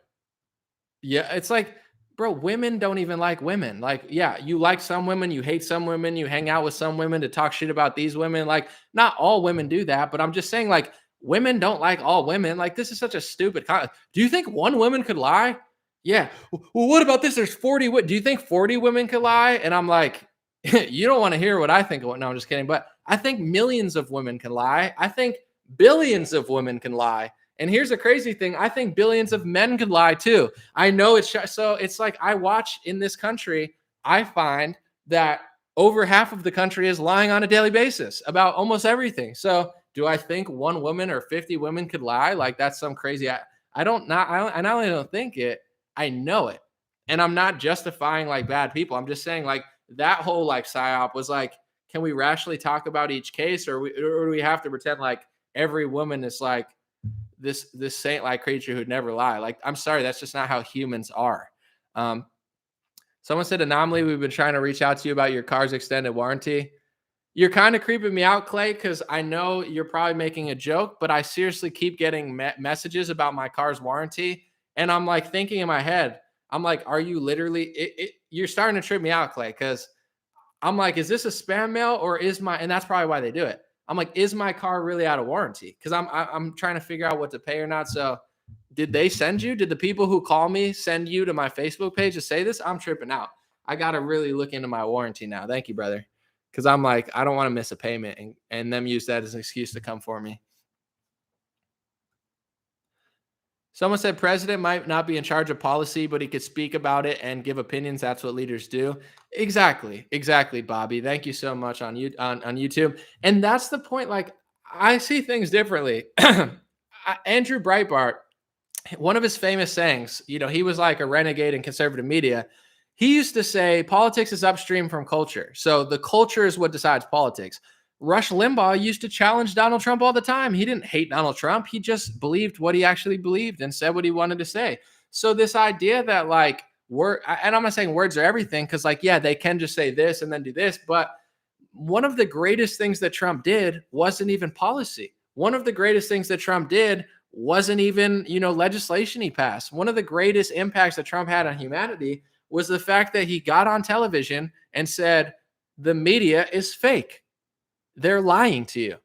yeah. It's like, bro, women don't even like women. Like, yeah, you like some women, you hate some women, you hang out with some women to talk shit about these women. Like, not all women do that, but I'm just saying, like, women don't like all women. Like, this is such a stupid comment. Do you think one woman could lie? Yeah. Well, what about this? There's 40. Do you think 40 women could lie? And I'm like, you don't want to hear what I think. No, I'm just kidding. But I think millions of women can lie. I think billions of women can lie. And here's the crazy thing. I think billions of men could lie too. I know it's so it's like I watch in this country, I find that over half of the country is lying on a daily basis about almost everything. So do I think one woman or 50 women could lie? Like that's some crazy. I not only don't think it, I know it. And I'm not justifying like bad people. I'm just saying like that whole like psyop was like, can we rationally talk about each case, or do we have to pretend like every woman is like this saint-like creature who'd never lie? Like, I'm sorry, that's just not how humans are. Someone said, Anomaly, we've been trying to reach out to you about your car's extended warranty. You're kind of creeping me out, Clay, because I know you're probably making a joke, but I seriously keep getting messages about my car's warranty. And I'm like thinking in my head, I'm like, are you literally, you're starting to trip me out, Clay, because I'm like, is this a spam mail or is and that's probably why they do it. I'm like, is my car really out of warranty? Because I'm trying to figure out what to pay or not. So did they send you? Did the people who call me send you to my Facebook page to say this? I'm tripping out. I got to really look into my warranty now. Thank you, brother. Because I'm like, I don't want to miss a payment and them use that as an excuse to come for me. Someone said president might not be in charge of policy, but he could speak about it and give opinions. That's what leaders do. Exactly, Bobby. Thank you so much on YouTube. And that's the point. Like, I see things differently. Andrew Breitbart, one of his famous sayings, he was like a renegade in conservative media. He used to say politics is upstream from culture. So the culture is what decides politics. Rush Limbaugh used to challenge Donald Trump all the time. He didn't hate Donald Trump. He just believed what he actually believed and said what he wanted to say. So this idea that like and I'm not saying words are everything, because like, yeah, they can just say this and then do this. But one of the greatest things that Trump did wasn't even policy. One of the greatest things that Trump did wasn't even, legislation he passed. One of the greatest impacts that Trump had on humanity was the fact that he got on television and said, the media is fake. They're lying to you.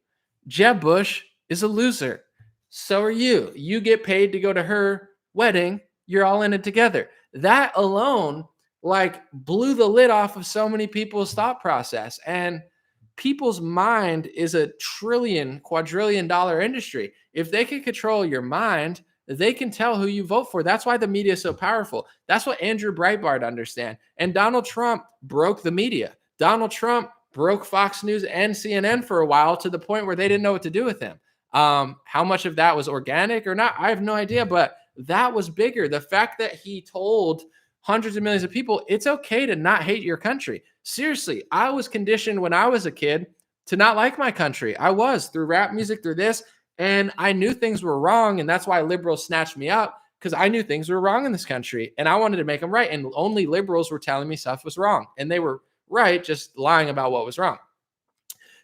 Jeb Bush is a loser. So are you. You get paid to go to her wedding. You're all in it together. That alone, like, blew the lid off of so many people's thought process. And people's mind is a quadrillion dollar industry. If they can control your mind, they can tell who you vote for. That's why the media is so powerful. That's what Andrew Breitbart understands. And Donald Trump broke the media. Donald Trump broke Fox News and CNN for a while to the point where they didn't know what to do with him. How much of that was organic or not, I have no idea, but that was bigger. The fact that he told hundreds of millions of people, it's okay to not hate your country. Seriously, I was conditioned when I was a kid to not like my country. I was, through rap music, through this, and I knew things were wrong. And that's why liberals snatched me up, because I knew things were wrong in this country and I wanted to make them right. And only liberals were telling me stuff was wrong. And they were right, just lying about what was wrong.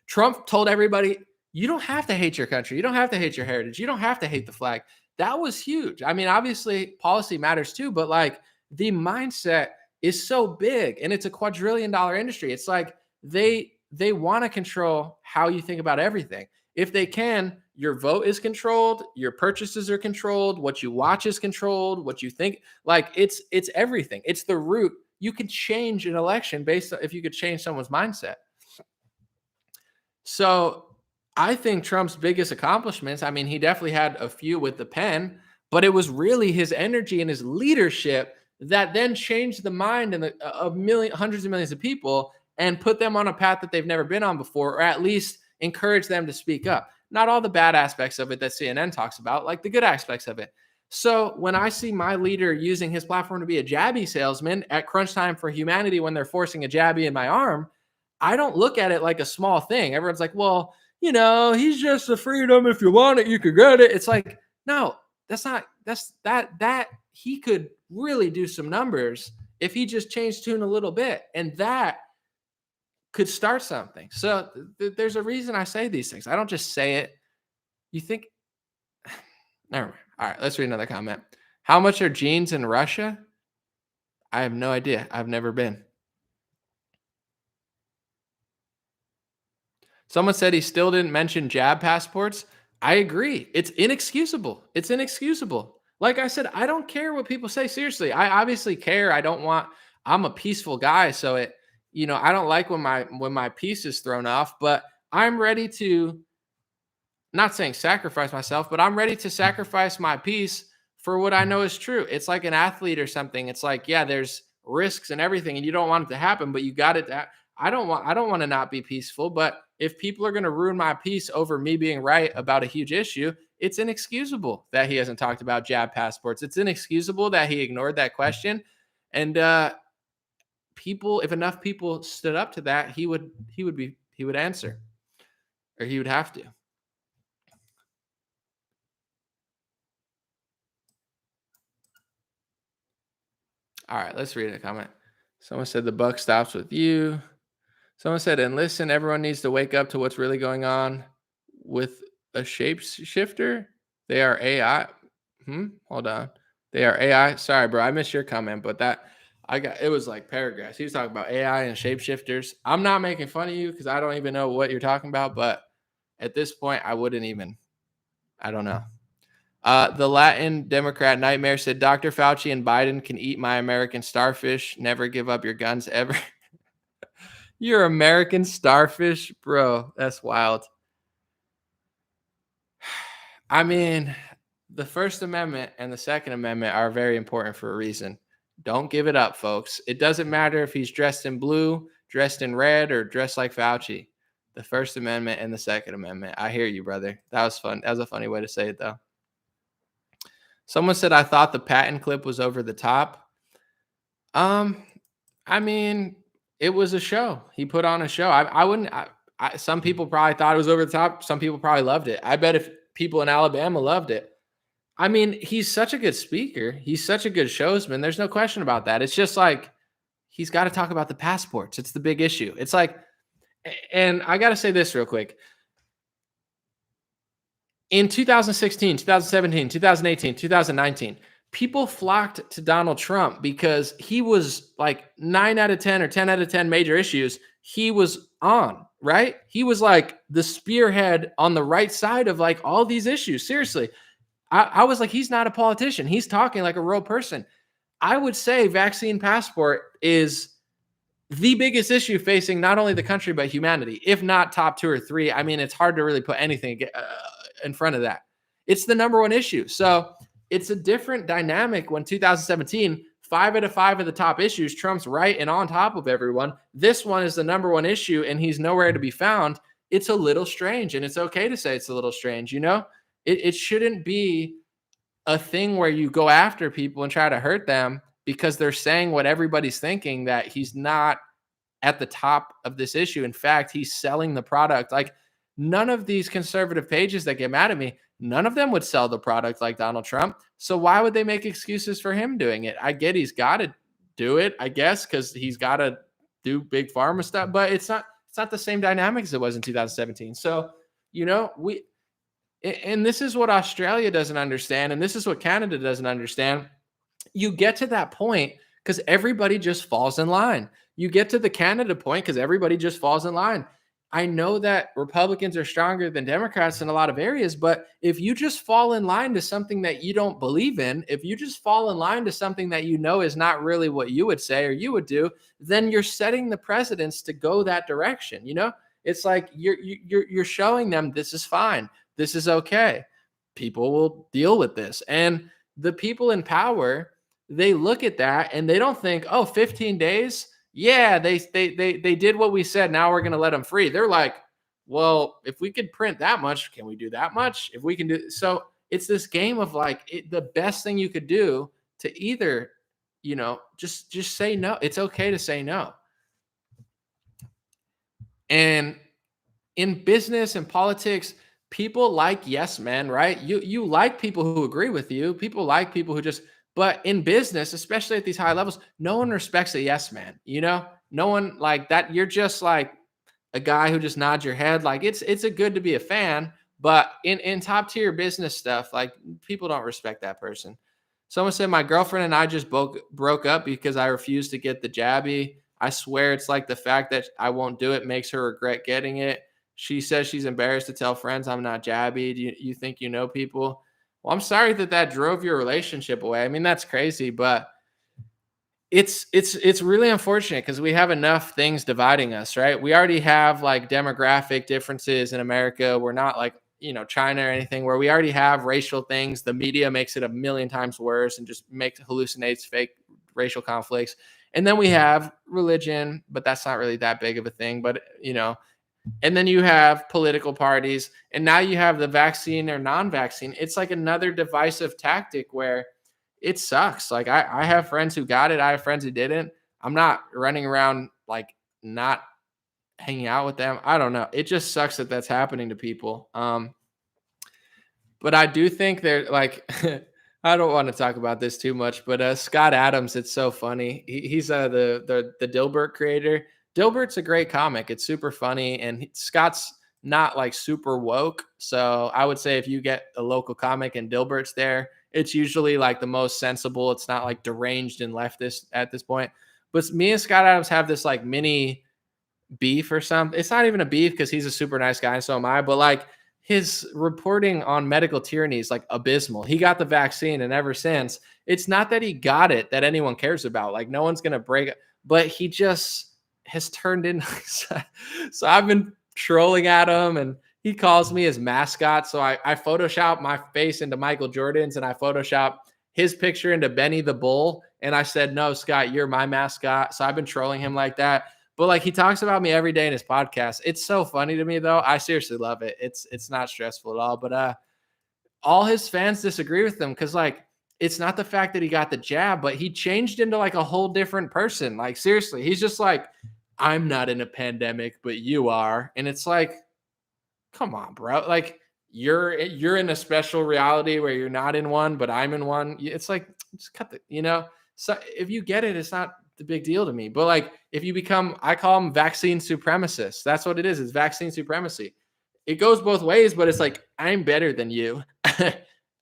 Trump told everybody, you don't have to hate your country. You don't have to hate your heritage. You don't have to hate the flag. That was huge. I mean, obviously policy matters too, but like the mindset is so big and it's a quadrillion-dollar industry. It's like they want to control how you think about everything. If they can, your vote is controlled, your purchases are controlled, what you watch is controlled, what you think, like it's everything. It's the root. You can change an election based on if you could change someone's mindset. So I think Trump's biggest accomplishments, I mean, he definitely had a few with the pen, but it was really his energy and his leadership that then changed the mind of hundreds of millions of people and put them on a path that they've never been on before, or at least encourage them to speak up. Not all the bad aspects of it that CNN talks about, like the good aspects of it. So when I see my leader using his platform to be a jabby salesman at crunch time for humanity when they're forcing a jabby in my arm, I don't look at it like a small thing. Everyone's like, well, you know, he's just a freedom. If you want it, you could get it. It's like, no, that he could really do some numbers if he just changed tune a little bit. And that could start something. So there's a reason I say these things. I don't just say it. You think, never mind. All right, let's read another comment. How much are jeans in Russia? I have no idea. I've never been. Someone said he still didn't mention jab passports. I agree. It's inexcusable. It's inexcusable. Like I said, I don't care what people say. Seriously, I obviously care. I'm a peaceful guy. So I don't like when my peace is thrown off, but I'm ready to, not saying sacrifice myself, but I'm ready to sacrifice my peace for what I know is true. It's like an athlete or something. It's like, yeah, there's risks and everything and you don't want it to happen, but you got it. I don't want to not be peaceful, but if people are going to ruin my peace over me being right about a huge issue, it's inexcusable that he hasn't talked about jab passports. It's inexcusable that he ignored that question. And if enough people stood up to that, he would answer, or he would have to. All right, let's read a comment. Someone said the buck stops with you. Someone said, and listen, everyone needs to wake up to what's really going on with a shapeshifter. They are AI. Hold on. They are AI. Sorry, bro. I missed your comment, but it was like paragraphs. He was talking about AI and shapeshifters. I'm not making fun of you because I don't even know what you're talking about, but at this point, I don't know. The Latin Democrat Nightmare said, Dr. Fauci and Biden can eat my American starfish. Never give up your guns ever. Your American starfish, bro. That's wild. I mean, the First Amendment and the Second Amendment are very important for a reason. Don't give it up, folks. It doesn't matter if he's dressed in blue, dressed in red, or dressed like Fauci. The First Amendment and the Second Amendment. I hear you, brother. That was fun. That was a funny way to say it, though. Someone said, I thought the Patton clip was over the top. I mean, it was a show. He put on a show. Some people probably thought it was over the top. Some people probably loved it. I bet if people in Alabama loved it. I mean, he's such a good speaker. He's such a good showsman. There's no question about that. It's just like, he's got to talk about the passports. It's the big issue. It's like, and I got to say this real quick. In 2016, 2017, 2018, 2019, people flocked to Donald Trump because he was like 9 out of 10 or 10 out of 10 major issues he was on, right? He was like the spearhead on the right side of like all these issues. Seriously. I was like, he's not a politician. He's talking like a real person. I would say vaccine passport is the biggest issue facing not only the country, but humanity, if not top 2 or 3. I mean, it's hard to really put anything in front of that. It's the number one issue. So it's a different dynamic when 2017 5 out of 5 of the top issues, Trump's right and on top of everyone. This one is the number one issue and he's nowhere to be found. It's a little strange, and it's okay to say it's a little strange. It shouldn't be a thing where you go after people and try to hurt them because they're saying what everybody's thinking, that he's not at the top of this issue. In fact, he's selling the product. Like, none of these conservative pages that get mad at me, none of them would sell the product like Donald Trump. So why would they make excuses for him doing it? I get he's got to do it, I guess, because he's got to do big pharma stuff, but it's not the same dynamic as it was in 2017. So, and this is what Australia doesn't understand, and this is what Canada doesn't understand. You get to that point because everybody just falls in line. You get to the Canada point because everybody just falls in line. I know that Republicans are stronger than Democrats in a lot of areas, but if you just fall in line to something that you don't believe in, if you just fall in line to something that you know is not really what you would say or you would do, then you're setting the precedents to go that direction. It's like you're showing them this is fine. This is okay. People will deal with this. And the people in power, they look at that and they don't think, oh, 15 days. Yeah, they did what we said. Now we're going to let them free. They're like, well, if we could print that much, can we do that much? If we can do so, it's this game of like the best thing you could do to either, just say no. It's okay to say no. And in business and politics, people like yes men, right? You like people who agree with you. People like people who just. But in business, especially at these high levels, no one respects a yes man. No one like that. You're just like a guy who just nods your head. Like it's a good to be a fan, but in top tier business stuff, like people don't respect that person. Someone said my girlfriend and I just broke up because I refused to get the jabby. I swear it's like the fact that I won't do it makes her regret getting it. She says she's embarrassed to tell friends I'm not jabby. Do you think you know people? Well, I'm sorry that drove your relationship away. I mean, that's crazy, but it's really unfortunate because we have enough things dividing us, right? We already have like demographic differences in America. We're not like, China or anything, where we already have racial things. The media makes it a million times worse and just hallucinates fake racial conflicts. And then we have religion, but that's not really that big of a thing. But, and then you have political parties, and now you have the vaccine or non-vaccine. It's like another divisive tactic where it sucks. Like I have friends who got it. I have friends who didn't. I'm not running around like not hanging out with them. I don't know. It just sucks that that's happening to people. But I do think they're like, I don't want to talk about this too much, but Scott Adams, it's so funny. He's the Dilbert creator. Dilbert's a great comic. It's super funny, and Scott's not like super woke. So I would say if you get a local comic and Dilbert's there, it's usually like the most sensible. It's not like deranged and leftist at this point. But me and Scott Adams have this like mini beef or something. It's not even a beef because he's a super nice guy and so am I. But like his reporting on medical tyranny is like abysmal. He got the vaccine, and ever since, it's not that he got it that anyone cares about. Like no one's gonna break it, but he just has turned in. So I've been trolling at him, and he calls me his mascot. So I Photoshop my face into Michael Jordan's, and I Photoshop his picture into Benny the Bull. And I said, no, Scott, you're my mascot. So I've been trolling him like that. But like he talks about me every day in his podcast. It's so funny to me though. I seriously love it. It's not stressful at all. But all his fans disagree with him because like it's not the fact that he got the jab, but he changed into like a whole different person. Like seriously, he's just like, I'm not in a pandemic, but you are. And it's like, come on, bro. Like you're in a special reality where you're not in one, but I'm in one. It's like, just cut the, so if you get it, it's not the big deal to me. But like, if you become, I call them vaccine supremacists. That's what it is. It's vaccine supremacy. It goes both ways, but it's like, I'm better than you.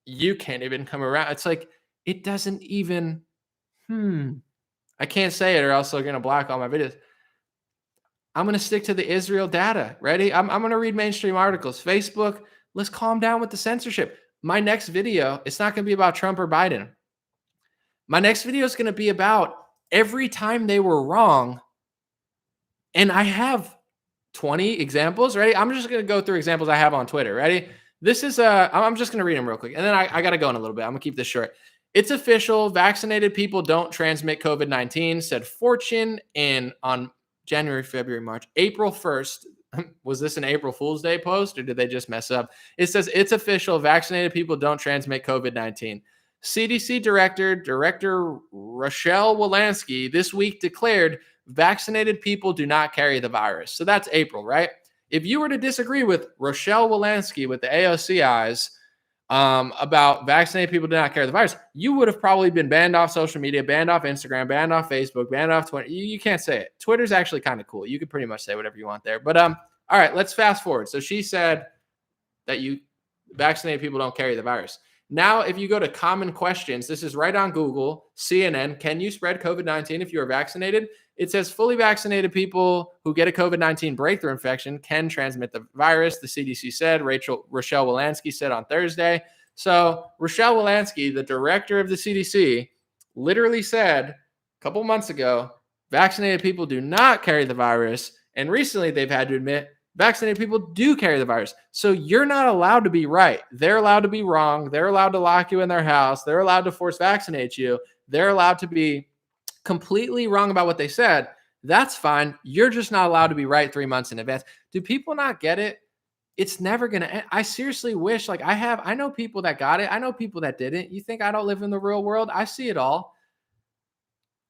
You can't even come around. It's like, it doesn't even, I can't say it or else they're going to block all my videos. I'm going to stick to the Israel data. Ready? I'm going to read mainstream articles. Facebook, let's calm down with the censorship. My next video, it's not going to be about Trump or Biden. My next video is going to be about every time they were wrong. And I have 20 examples. Ready? I'm just going to go through examples I have on Twitter. Ready? This is I'm just going to read them real quick. And then I got to go in a little bit. I'm going to keep this short. It's official. Vaccinated people don't transmit COVID-19, said Fortune on January, February, March, April 1st. Was this an April Fool's Day post or did they just mess up? It says it's official. Vaccinated people don't transmit COVID-19. CDC Director Rochelle Walensky this week declared vaccinated people do not carry the virus. So that's April, right? If you were to disagree with Rochelle Walensky with the AOC eyes about vaccinated people do not carry the virus, you would have probably been banned off social media, banned off Instagram, banned off Facebook, banned off Twitter. You can't say it. Twitter's actually kind of cool. You can pretty much say whatever you want there. But all right, let's fast forward. So she said that vaccinated people don't carry the virus. Now, if you go to common questions, this is right on Google, CNN, can you spread COVID-19 if you are vaccinated? It says fully vaccinated people who get a COVID-19 breakthrough infection can transmit the virus, the CDC said, Rochelle Walensky said on Thursday. So Rochelle Walensky, the director of the CDC, literally said a couple months ago, vaccinated people do not carry the virus. And recently they've had to admit vaccinated people do carry the virus. So you're not allowed to be right. They're allowed to be wrong. They're allowed to lock you in their house. They're allowed to force vaccinate you. They're allowed to be completely wrong about what they said. That's fine. You're just not allowed to be right 3 months in advance. Do people not get it? It's never going to end. I seriously wish, I know people that got it. I know people that didn't. You think I don't live in the real world? I see it all.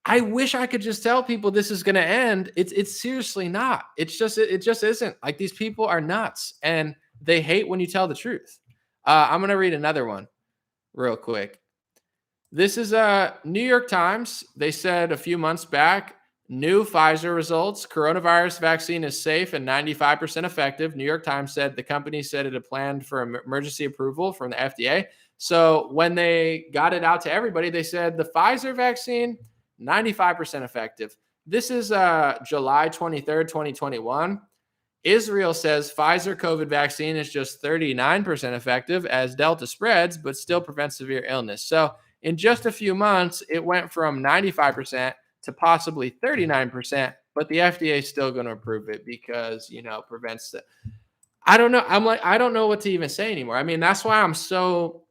I wish I could just tell people this is going to end. It's seriously not. It just isn't. Like, these people are nuts and they hate when you tell the truth. I'm going to read another one real quick. This is New York Times. They said a few months back, new Pfizer results. Coronavirus vaccine is safe and 95% effective. New York Times said the company said it had planned for emergency approval from the FDA. So when they got it out to everybody, they said the Pfizer vaccine, 95% effective. This is July 23rd, 2021. Israel says Pfizer COVID vaccine is just 39% effective as Delta spreads, but still prevents severe illness. So in just a few months, it went from 95% to possibly 39%, but the FDA is still going to approve it because, prevents the. I don't know. I don't know what to even say anymore. I mean, that's why I'm so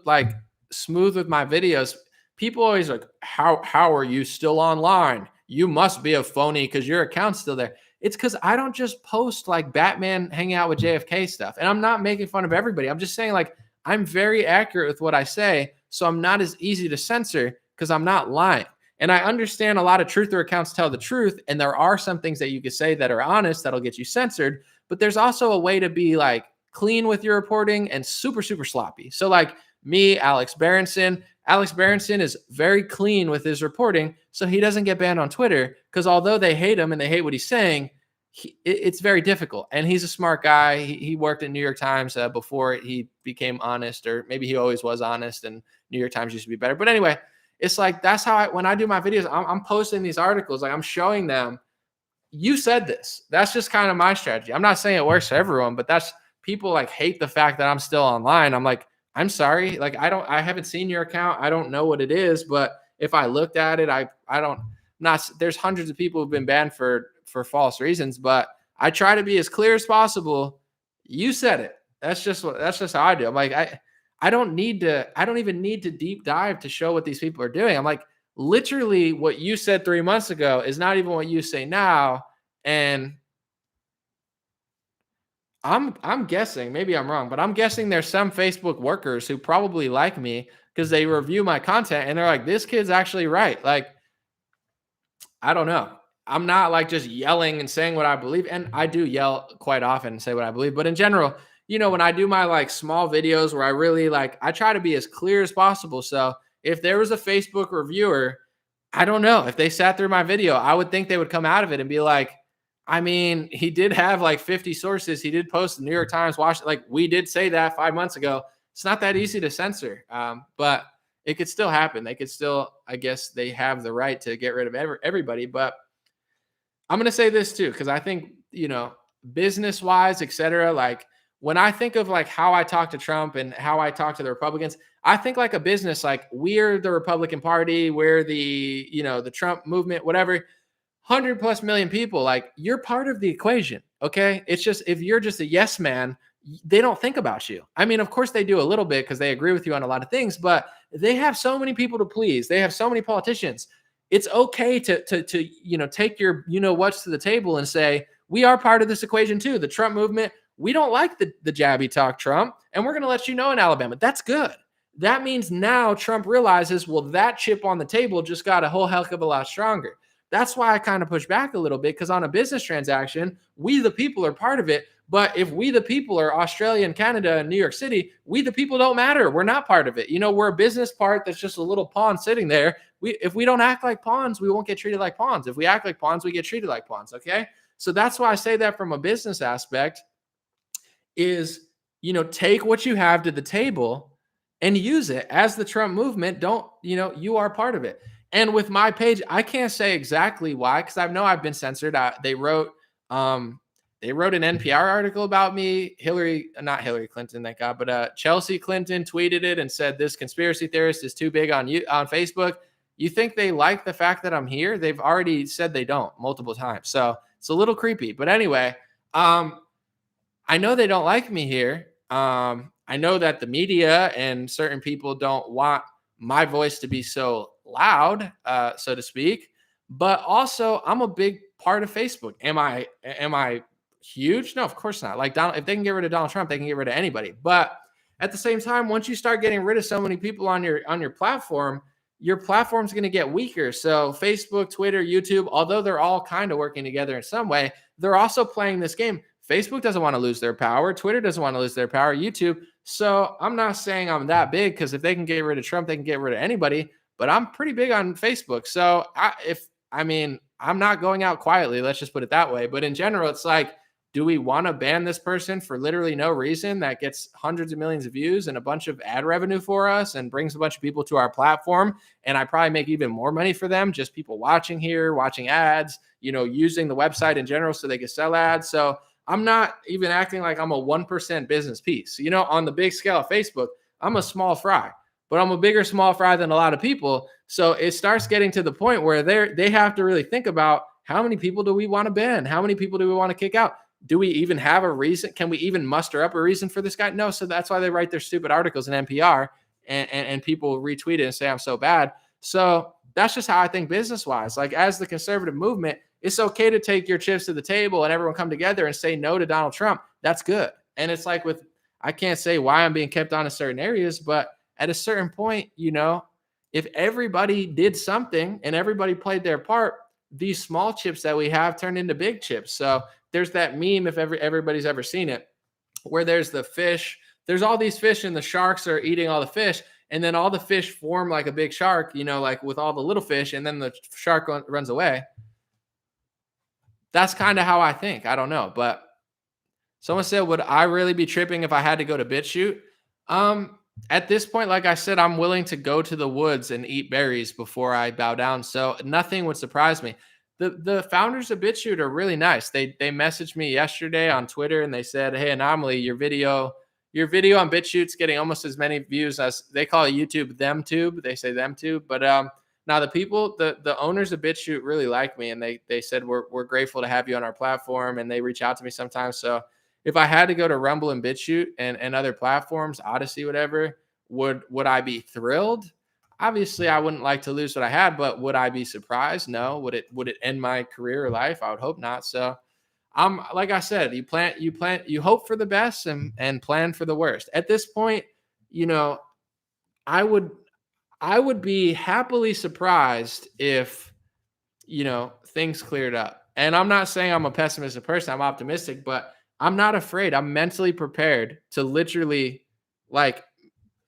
like smooth with my videos. People always like, how are you still online? You must be a phony because your account's still there. It's because I don't just post like Batman hanging out with JFK stuff. And I'm not making fun of everybody. I'm just saying, like, I'm very accurate with what I say. So I'm not as easy to censor because I'm not lying. And I understand a lot of truther accounts tell the truth. And there are some things that you could say that are honest that'll get you censored. But there's also a way to be like clean with your reporting and super, super sloppy. So like me, Alex Berenson is very clean with his reporting. So he doesn't get banned on Twitter because although they hate him and they hate what he's saying, it's very difficult. And he's a smart guy. He worked at New York Times before he became honest, or maybe he always was honest and New York Times used to be better. But anyway, it's like, that's how when I do my videos, I'm posting these articles, like I'm showing them, you said this. That's just kind of my strategy. I'm not saying it works for everyone, but that's, people like hate the fact that I'm still online. I'm like, I'm sorry. Like, I haven't seen your account. I don't know what it is, but if I looked at it, there's hundreds of people who've been banned for false reasons, but I try to be as clear as possible. You said it. That's just how I do. I'm like, I don't even need to deep dive to show what these people are doing. I'm like, literally what you said 3 months ago is not even what you say now. And I'm guessing, maybe I'm wrong, but I'm guessing there's some Facebook workers who probably like me because they review my content and they're like, this kid's actually right. Like, I don't know. I'm not like just yelling and saying what I believe. And I do yell quite often and say what I believe. But in general, when I do my like small videos where I really I try to be as clear as possible. So if there was a Facebook reviewer, I don't know, if they sat through my video, I would think they would come out of it and be like, I mean, he did have like 50 sources. He did post the New York Times, Washington. Like, we did say that 5 months ago. It's not that easy to censor, but it could still happen. They could still, I guess they have the right to get rid of everybody. But I'm going to say this too, because I think, business wise, et cetera, like when I think of like how I talk to Trump and how I talk to the Republicans, I think like a business, like we're the Republican Party, we're the, the Trump movement, whatever. 100+ million people, like, you're part of the equation. Okay. It's just, if you're just a yes man, they don't think about you. I mean, of course they do a little bit because they agree with you on a lot of things, but they have so many people to please. They have so many politicians. It's okay to take your what's to the table and say, we are part of this equation too. The Trump movement, we don't like the jabby talk Trump, and we're going to let you know in Alabama. That's good. That means now Trump realizes, well, that chip on the table just got a whole heck of a lot stronger. That's why I kind of push back a little bit, because on a business transaction, we the people are part of it. But if we the people are Australia and Canada and New York City, we the people don't matter. We're not part of it. We're a business part that's just a little pawn sitting there. If we don't act like pawns, we won't get treated like pawns. If we act like pawns, we get treated like pawns. Okay. So that's why I say that from a business aspect is, take what you have to the table and use it as the Trump movement. You are part of it. And with my page, I can't say exactly why, because I know I've been censored. They wrote an NPR article about me. Not Hillary Clinton, thank God, but Chelsea Clinton tweeted it and said this conspiracy theorist is too big on Facebook. You think they like the fact that I'm here? They've already said they don't multiple times. So it's a little creepy. But anyway, I know they don't like me here. I know that the media and certain people don't want my voice to be so loud, so to speak. But also, I'm a big part of Facebook. Am I huge? No, of course not. Like if they can get rid of Donald Trump, they can get rid of anybody. But at the same time, once you start getting rid of so many people on your platform, your platform's going to get weaker. So Facebook, Twitter, YouTube, although they're all kind of working together in some way, they're also playing this game. Facebook doesn't want to lose their power. Twitter doesn't want to lose their power. YouTube. So I'm not saying I'm that big, because if they can get rid of Trump, they can get rid of anybody. But I'm pretty big on Facebook. So I'm not going out quietly. Let's just put it that way. But in general, it's like, do we want to ban this person for literally no reason that gets hundreds of millions of views and a bunch of ad revenue for us and brings a bunch of people to our platform? And I probably make even more money for them, just people watching here, watching ads, using the website in general so they can sell ads. So I'm not even acting like I'm a 1% business piece. On the big scale of Facebook, I'm a small fry, but I'm a bigger small fry than a lot of people. So it starts getting to the point where they have to really think about, how many people do we want to ban? How many people do we want to kick out? Do we even have a reason? Can we even muster up a reason for this guy? No. So that's why they write their stupid articles in NPR and people retweet it and say I'm so bad. So that's just how I think business wise. Like, as the conservative movement, it's okay to take your chips to the table and everyone come together and say no to Donald Trump. That's good. And it's like I can't say why I'm being kept on in certain areas, but at a certain point, if everybody did something and everybody played their part, these small chips that we have turned into big chips. So there's that meme, if everybody's ever seen it, where there's the fish, there's all these fish and the sharks are eating all the fish. And then all the fish form like a big shark, like with all the little fish, and then the shark runs away. That's kind of how I think. I don't know. But someone said, would I really be tripping if I had to go to BitChute? At this point, like I said, I'm willing to go to the woods and eat berries before I bow down. So nothing would surprise me. The founders of BitChute are really nice. They messaged me yesterday on Twitter and they said, hey, Anomaly, your video on BitChute's getting almost as many views as they call it YouTube ThemTube. They say ThemTube. But now the owners of BitChute really like me, and they said we're grateful to have you on our platform, and they reach out to me sometimes. So if I had to go to Rumble and BitChute and other platforms, Odyssey, whatever, would I be thrilled? Obviously, I wouldn't like to lose what I had, but would I be surprised? No. Would it end my career or life? I would hope not. So I'm like I said, you hope for the best and plan for the worst. At this point, I would be happily surprised if things cleared up. And I'm not saying I'm a pessimistic person. I'm optimistic, but I'm not afraid. I'm mentally prepared to literally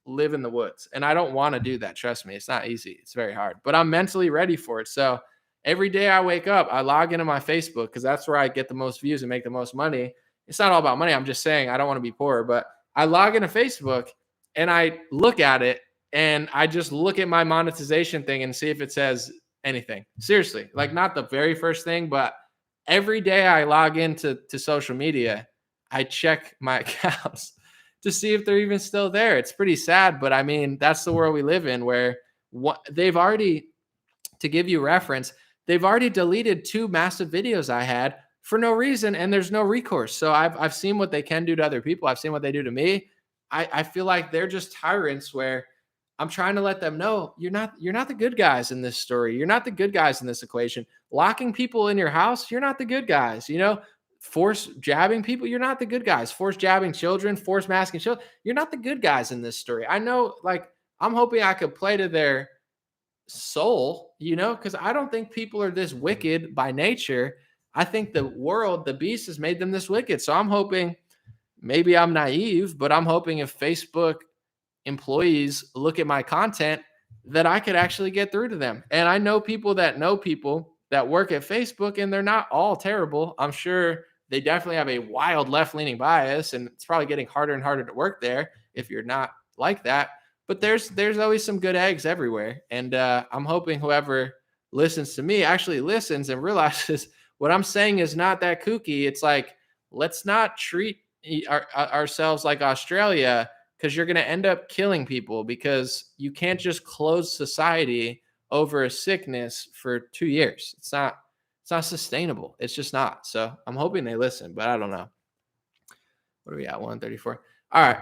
live in the woods. And I don't want to do that. Trust me. It's not easy. It's very hard, but I'm mentally ready for it. So every day I wake up, I log into my Facebook because that's where I get the most views and make the most money. It's not all about money. I'm just saying I don't want to be poor, but I log into Facebook and I look at it and I just look at my monetization thing and see if it says anything. Seriously, not the very first thing, but every day I log into social media, I check my accounts to see if they're even still there. It's pretty sad, but I mean, that's the world we live in, where they've already, to give you reference, they've already deleted 2 massive videos I had for no reason, and there's no recourse. So I've seen what they can do to other people. I've seen what they do to me. I feel like they're just tyrants where I'm trying to let them know you're not the good guys in this story. You're not the good guys in this equation. Locking people in your house, you're not the good guys. Force jabbing people, you're not the good guys. Force jabbing children, force masking children, you're not the good guys in this story. I know, like, I'm hoping I could play to their soul, because I don't think people are this wicked by nature. I think the world, the beast, has made them this wicked. So I'm hoping, maybe I'm naive, but I'm hoping if Facebook employees look at my content, that I could actually get through to them. And I know people that work at Facebook, and they're not all terrible. I'm sure they definitely have a wild left-leaning bias, and it's probably getting harder and harder to work there if you're not like that. But there's always some good eggs everywhere. And I'm hoping whoever listens to me actually listens and realizes what I'm saying is not that kooky. It's like, let's not treat ourselves like Australia, because you're going to end up killing people, because you can't just close society over a sickness for 2 years. It's not sustainable. It's just not. So I'm hoping they listen, but I don't know. What are we at? 134. All right.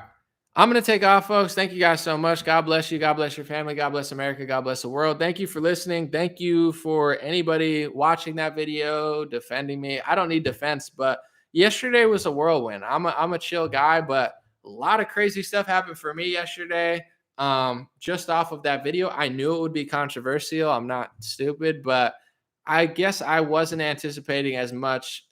I'm going to take off, folks. Thank you guys so much. God bless you. God bless your family. God bless America. God bless the world. Thank you for listening. Thank you for anybody watching that video, defending me. I don't need defense, but yesterday was a whirlwind. I'm a chill guy, but a lot of crazy stuff happened for me yesterday. Just off of that video, I knew it would be controversial. I'm not stupid, but I guess I wasn't anticipating as much.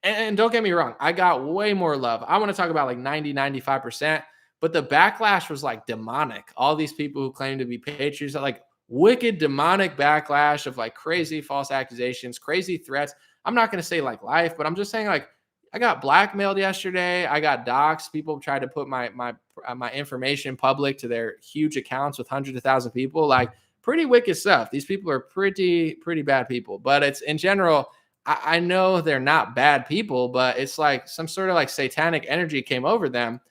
And don't get me wrong, I got way more love. I want to talk about like 90, 95%, but the backlash was like demonic. All these people who claim to be patriots, like wicked demonic backlash of like crazy false accusations, crazy threats. I'm not going to say like life, but I'm just saying, like, I got blackmailed yesterday. I got doxxed. People tried to put my information public to their huge accounts with hundreds of thousands of people. Like, pretty wicked stuff. These people are pretty bad people. But it's, in general, I know they're not bad people, but it's like some sort of like satanic energy came over them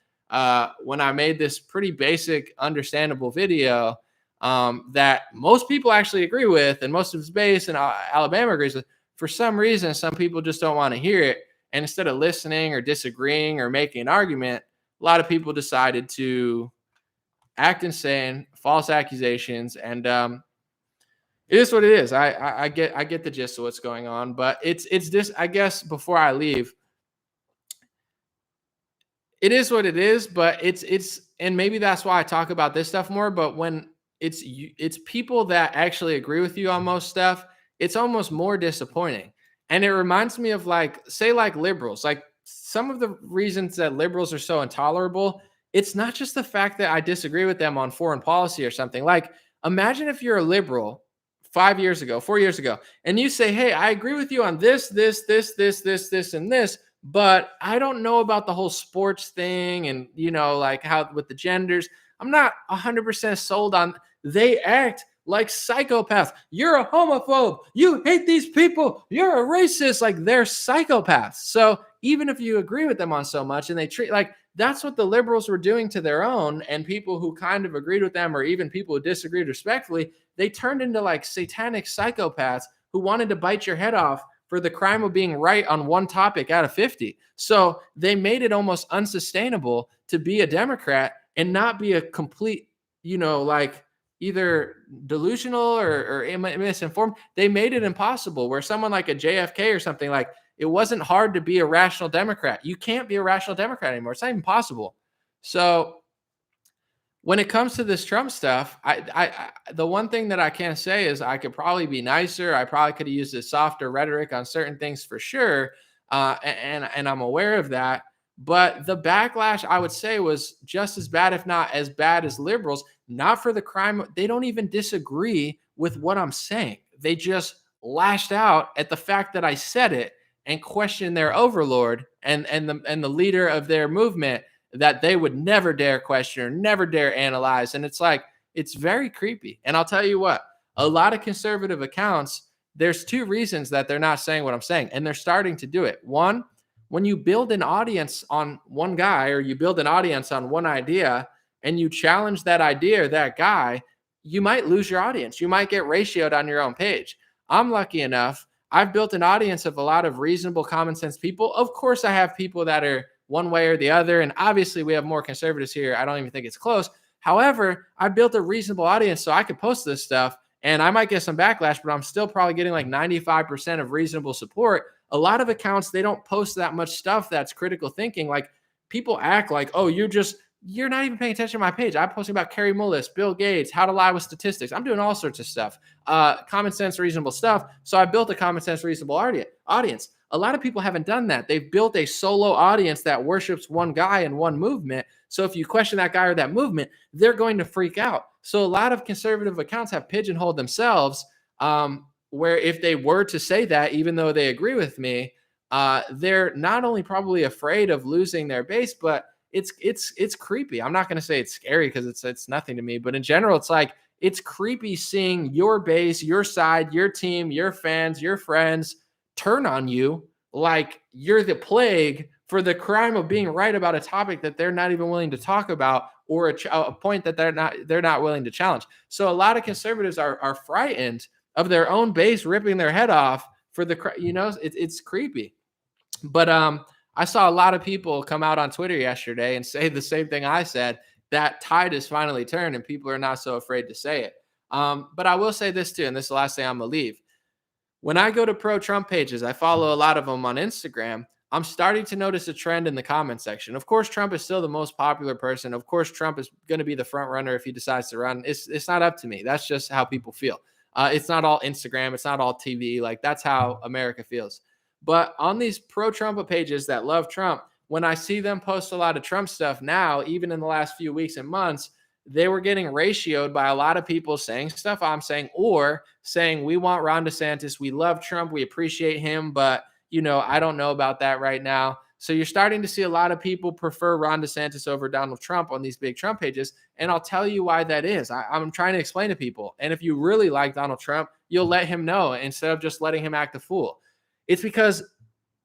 when I made this pretty basic, understandable video that most people actually agree with, and most of his base in Alabama agrees with. For some reason, some people just don't want to hear it. And instead of listening or disagreeing or making an argument, a lot of people decided to act insane, false accusations, and it is what it is. I get the gist of what's going on, but it's this. I guess before I leave, it is what it is. But it's and maybe that's why I talk about this stuff more. But when it's people that actually agree with you on most stuff, it's almost more disappointing. And it reminds me of, like, say, like liberals, like some of the reasons that liberals are so intolerable. It's not just the fact that I disagree with them on foreign policy or something. Like, imagine if you're a liberal 5 years ago, 4 years ago, and you say, hey, I agree with you on this, and this, but I don't know about the whole sports thing and, like how with the genders. I'm not 100% sold on. They act like psychopaths. You're a homophobe. You hate these people. You're a racist. Like, they're psychopaths. So even if you agree with them on so much, and they treat, like, that's what the liberals were doing to their own, and people who kind of agreed with them, or even people who disagreed respectfully, they turned into like satanic psychopaths who wanted to bite your head off for the crime of being right on one topic out of 50. So they made it almost unsustainable to be a Democrat and not be a complete, like, either delusional or misinformed. They made it impossible, where someone like a JFK or something, like, it wasn't hard to be a rational Democrat. You can't be a rational Democrat anymore. It's not even possible. So when it comes to this Trump stuff, I the one thing that I can say is I could probably be nicer. I probably could have used a softer rhetoric on certain things for sure. And I'm aware of that. But the backlash, I would say, was just as bad, if not as bad, as liberals. Not for the crime. They don't even disagree with what I'm saying. They just lashed out at the fact that I said it and questioned their overlord and the leader of their movement that they would never dare question or never dare analyze. And it's like, it's very creepy. And I'll tell you what, a lot of conservative accounts, there's two reasons that they're not saying what I'm saying, and they're starting to do it. One, when you build an audience on one guy, or you build an audience on one idea, and you challenge that idea or that guy, you might lose your audience. You might get ratioed on your own page. I'm lucky enough, I've built an audience of a lot of reasonable, common sense people. Of course, I have people that are one way or the other. And obviously, we have more conservatives here. I don't even think it's close. However, I built a reasonable audience so I could post this stuff, and I might get some backlash, but I'm still probably getting like 95% of reasonable support. A lot of accounts, they don't post that much stuff that's critical thinking. Like, people act like, oh, you're not even paying attention to my page. I'm posting about Kerry Mullis, Bill Gates, how to lie with statistics. I'm doing all sorts of stuff, common sense, reasonable stuff. So I built a common sense, reasonable audience. A lot of people haven't done that. They've built a solo audience that worships one guy and one movement. So if you question that guy or that movement, they're going to freak out. So a lot of conservative accounts have pigeonholed themselves, where if they were to say that, even though they agree with me, they're not only probably afraid of losing their base, but it's creepy. I'm not going to say it's scary because it's nothing to me, but in general, it's like, it's creepy seeing your base, your side, your team, your fans, your friends turn on you like you're the plague for the crime of being right about a topic that they're not even willing to talk about, or a point that they're not willing to challenge. So a lot of conservatives are frightened of their own base ripping their head off for it's creepy. But I saw a lot of people come out on Twitter yesterday and say the same thing I said, that tide has finally turned and people are not so afraid to say it. But I will say this too, and this is the last thing I'm going to leave. When I go to pro-Trump pages, I follow a lot of them on Instagram. I'm starting to notice a trend in the comment section. Of course, Trump is still the most popular person. Of course, Trump is going to be the front runner if he decides to run. It's not up to me. That's just how people feel. It's not all Instagram. It's not all TV. Like, that's how America feels. But on these pro-Trump pages that love Trump, when I see them post a lot of Trump stuff now, even in the last few weeks and months, they were getting ratioed by a lot of people saying stuff I'm saying, or saying, we want Ron DeSantis. We love Trump. We appreciate him. But, I don't know about that right now. So you're starting to see a lot of people prefer Ron DeSantis over Donald Trump on these big Trump pages. And I'll tell you why that is. I'm trying to explain to people. And if you really like Donald Trump, you'll let him know instead of just letting him act a fool. It's because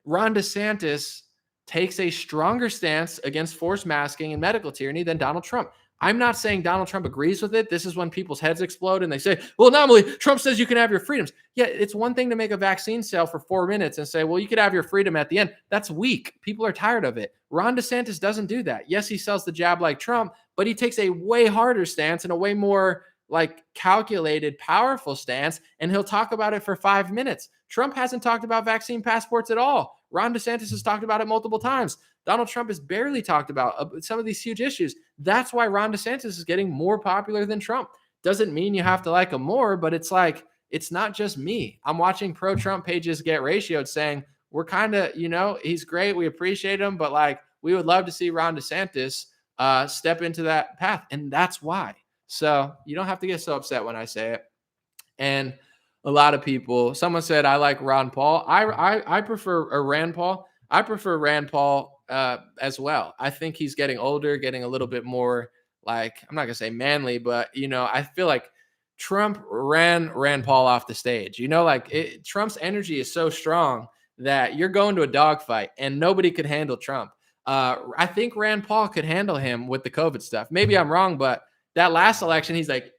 Ron DeSantis takes a stronger stance against forced masking and medical tyranny than Donald Trump. I'm not saying Donald Trump agrees with it. This is when people's heads explode and they say, well, normally Trump says you can have your freedoms. Yeah, it's one thing to make a vaccine sale for 4 minutes and say, well, you could have your freedom at the end. That's weak. People are tired of it. Ron DeSantis doesn't do that. Yes, he sells the jab like Trump, but he takes a way harder stance and a way more like calculated, powerful stance, and he'll talk about it for 5 minutes. Trump hasn't talked about vaccine passports at all. Ron DeSantis has talked about it multiple times. Donald Trump has barely talked about some of these huge issues. That's why Ron DeSantis is getting more popular than Trump. Doesn't mean you have to like him more, but it's like, it's not just me. I'm watching pro-Trump pages get ratioed saying, we're kind of, he's great. We appreciate him, but like, we would love to see Ron DeSantis step into that path. And that's why. So you don't have to get so upset when I say it. And a lot of people, someone said, I like Ron Paul. I prefer Rand Paul. I prefer Rand Paul as well. I think he's getting older, getting a little bit more like, I'm not going to say manly, but, I feel like Trump ran Rand Paul off the stage. Trump's energy is so strong that you're going to a dogfight and nobody could handle Trump. I think Rand Paul could handle him with the COVID stuff. Maybe I'm wrong, but that last election, he's like,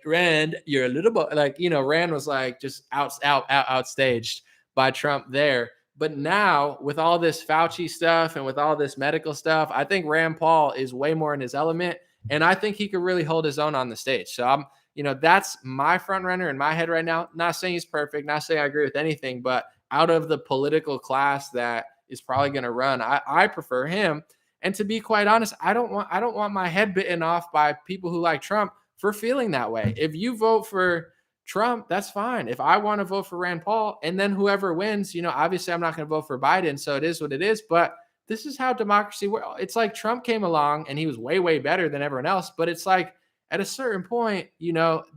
Rand, you're a little bit like, Rand was like just outstaged by Trump there. But now with all this Fauci stuff and with all this medical stuff, I think Rand Paul is way more in his element. And I think he could really hold his own on the stage. So that's my front runner in my head right now. Not saying he's perfect, not saying I agree with anything, but out of the political class that is probably going to run, I prefer him. And to be quite honest, I don't want my head bitten off by people who like Trump for feeling that way. If you vote for Trump, that's fine. If I want to vote for Rand Paul and then whoever wins, obviously I'm not going to vote for Biden. So it is what it is. But this is how democracy works. It's like Trump came along and he was way, way better than everyone else. But it's like at a certain point,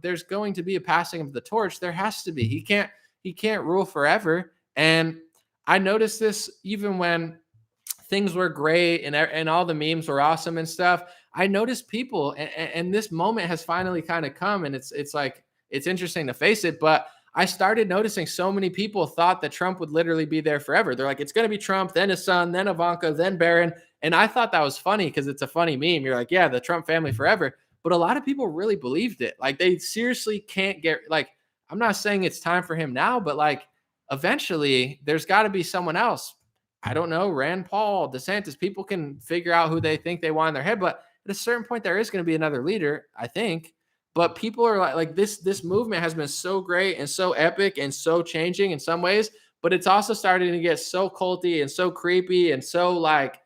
there's going to be a passing of the torch. There has to be. He can't rule forever. And I noticed this even when things were great and all the memes were awesome and stuff. I noticed people, and this moment has finally kind of come, and it's like, it's interesting to face it, but I started noticing so many people thought that Trump would literally be there forever. They're like, it's going to be Trump, then his son, then Ivanka, then Barron. And I thought that was funny because it's a funny meme. You're like, yeah, the Trump family forever. But a lot of people really believed it. Like, they seriously can't get, like, I'm not saying it's time for him now, but like, eventually there's got to be someone else. I don't know, Rand Paul, DeSantis. People can figure out who they think they want in their head, but at a certain point, there is going to be another leader, I think. But people are like this movement has been so great and so epic and so changing in some ways, but it's also starting to get so culty and so creepy and so like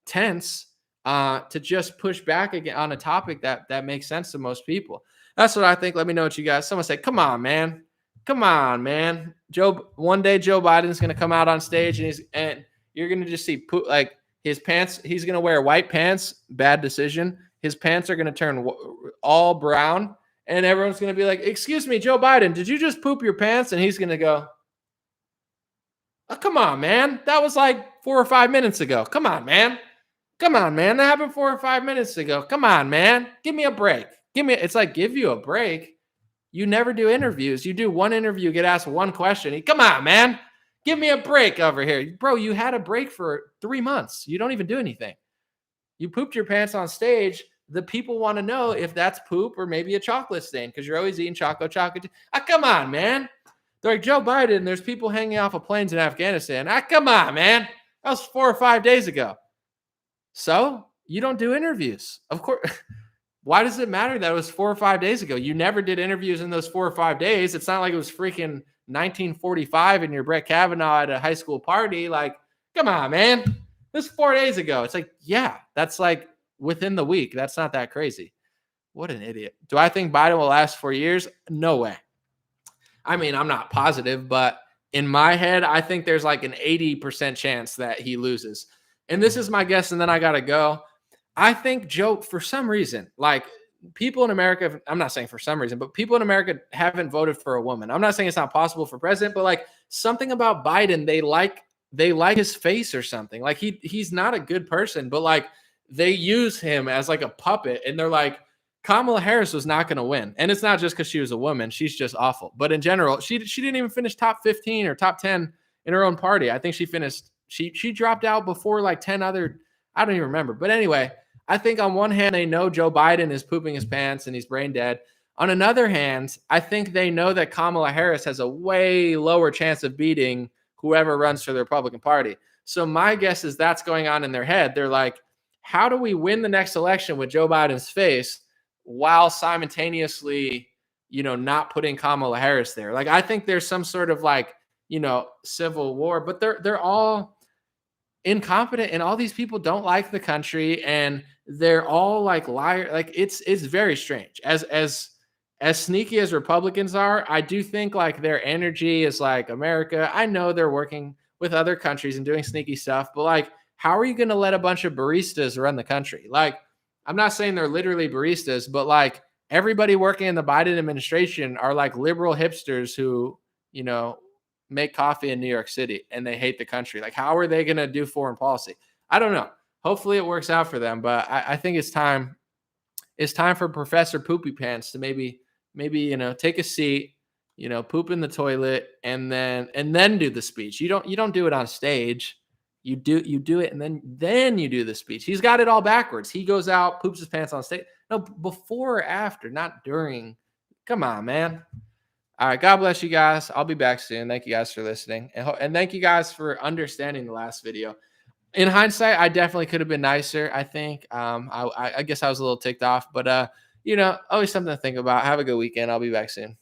tense to just push back again on a topic that makes sense to most people. That's what I think. Let me know what you guys. Someone say, "Come on, man, come on, man." One day Joe Biden's going to come out on stage and you're going to just see like his pants. He's going to wear white pants. Bad decision. His pants are going to turn all brown, and everyone's going to be like, "Excuse me, Joe Biden, did you just poop your pants?" And he's going to go, "Oh, come on, man. That was like 4 or 5 minutes ago. Come on, man. Come on, man. That happened 4 or 5 minutes ago. Come on, man. Give me a break. It's like, give you a break. You never do interviews. You do one interview, get asked one question. Come on, man. Give me a break over here. Bro, you had a break for 3 months. You don't even do anything. You pooped your pants on stage. The people want to know if that's poop or maybe a chocolate stain because you're always eating chocolate. Come on, man. They're like, Joe Biden, there's people hanging off of planes in Afghanistan. Come on, man. That was 4 or 5 days ago. So you don't do interviews. Of course. Why does it matter that it was 4 or 5 days ago? You never did interviews in those 4 or 5 days. It's not like it was freaking 1945 and you're Brett Kavanaugh at a high school party. Like, come on, man. This is 4 days ago. It's like, yeah, that's like within the week. That's not that crazy. What an idiot. Do I think Biden will last 4 years? No way. I mean, I'm not positive, but in my head, I think there's like an 80% chance that he loses. And this is my guess, and then I got to go. I think Joe, for some reason, like people in America, I'm not saying for some reason, but people in America haven't voted for a woman. I'm not saying it's not possible for president, but like something about Biden, they like his face or something. Like he's not a good person, but like they use him as like a puppet, and they're like, Kamala Harris was not going to win. And it's not just because she was a woman. She's just awful. But in general, she didn't even finish top 15 or top 10 in her own party. I think she finished, she dropped out before like 10 other, I don't even remember. But anyway, I think on one hand, they know Joe Biden is pooping his pants and he's brain dead. On another hand, I think they know that Kamala Harris has a way lower chance of beating whoever runs for the Republican Party. So my guess is that's going on in their head. They're like, how do we win the next election with Joe Biden's face while simultaneously, not putting Kamala Harris there? Like, I think there's some sort of like, civil war, but they're all incompetent, and all these people don't like the country, and they're all like liar. Like it's very strange. As sneaky as Republicans are, I do think like their energy is like America. I know they're working with other countries and doing sneaky stuff, but like, how are you going to let a bunch of baristas run the country? Like, I'm not saying they're literally baristas, but like everybody working in the Biden administration are like liberal hipsters who, make coffee in New York City and they hate the country. Like, how are they going to do foreign policy? I don't know. Hopefully it works out for them, but I think it's time. It's time for Professor Poopy Pants to maybe, take a seat, poop in the toilet and then do the speech. You don't do it on stage. You do it, and then you do the speech. He's got it all backwards. He goes out, poops his pants on stage. No, before or after, not during. Come on, man. All right, God bless you guys. I'll be back soon. Thank you guys for listening, and thank you guys for understanding the last video. In hindsight, I definitely could have been nicer. I think. I guess I was a little ticked off, but always something to think about. Have a good weekend. I'll be back soon.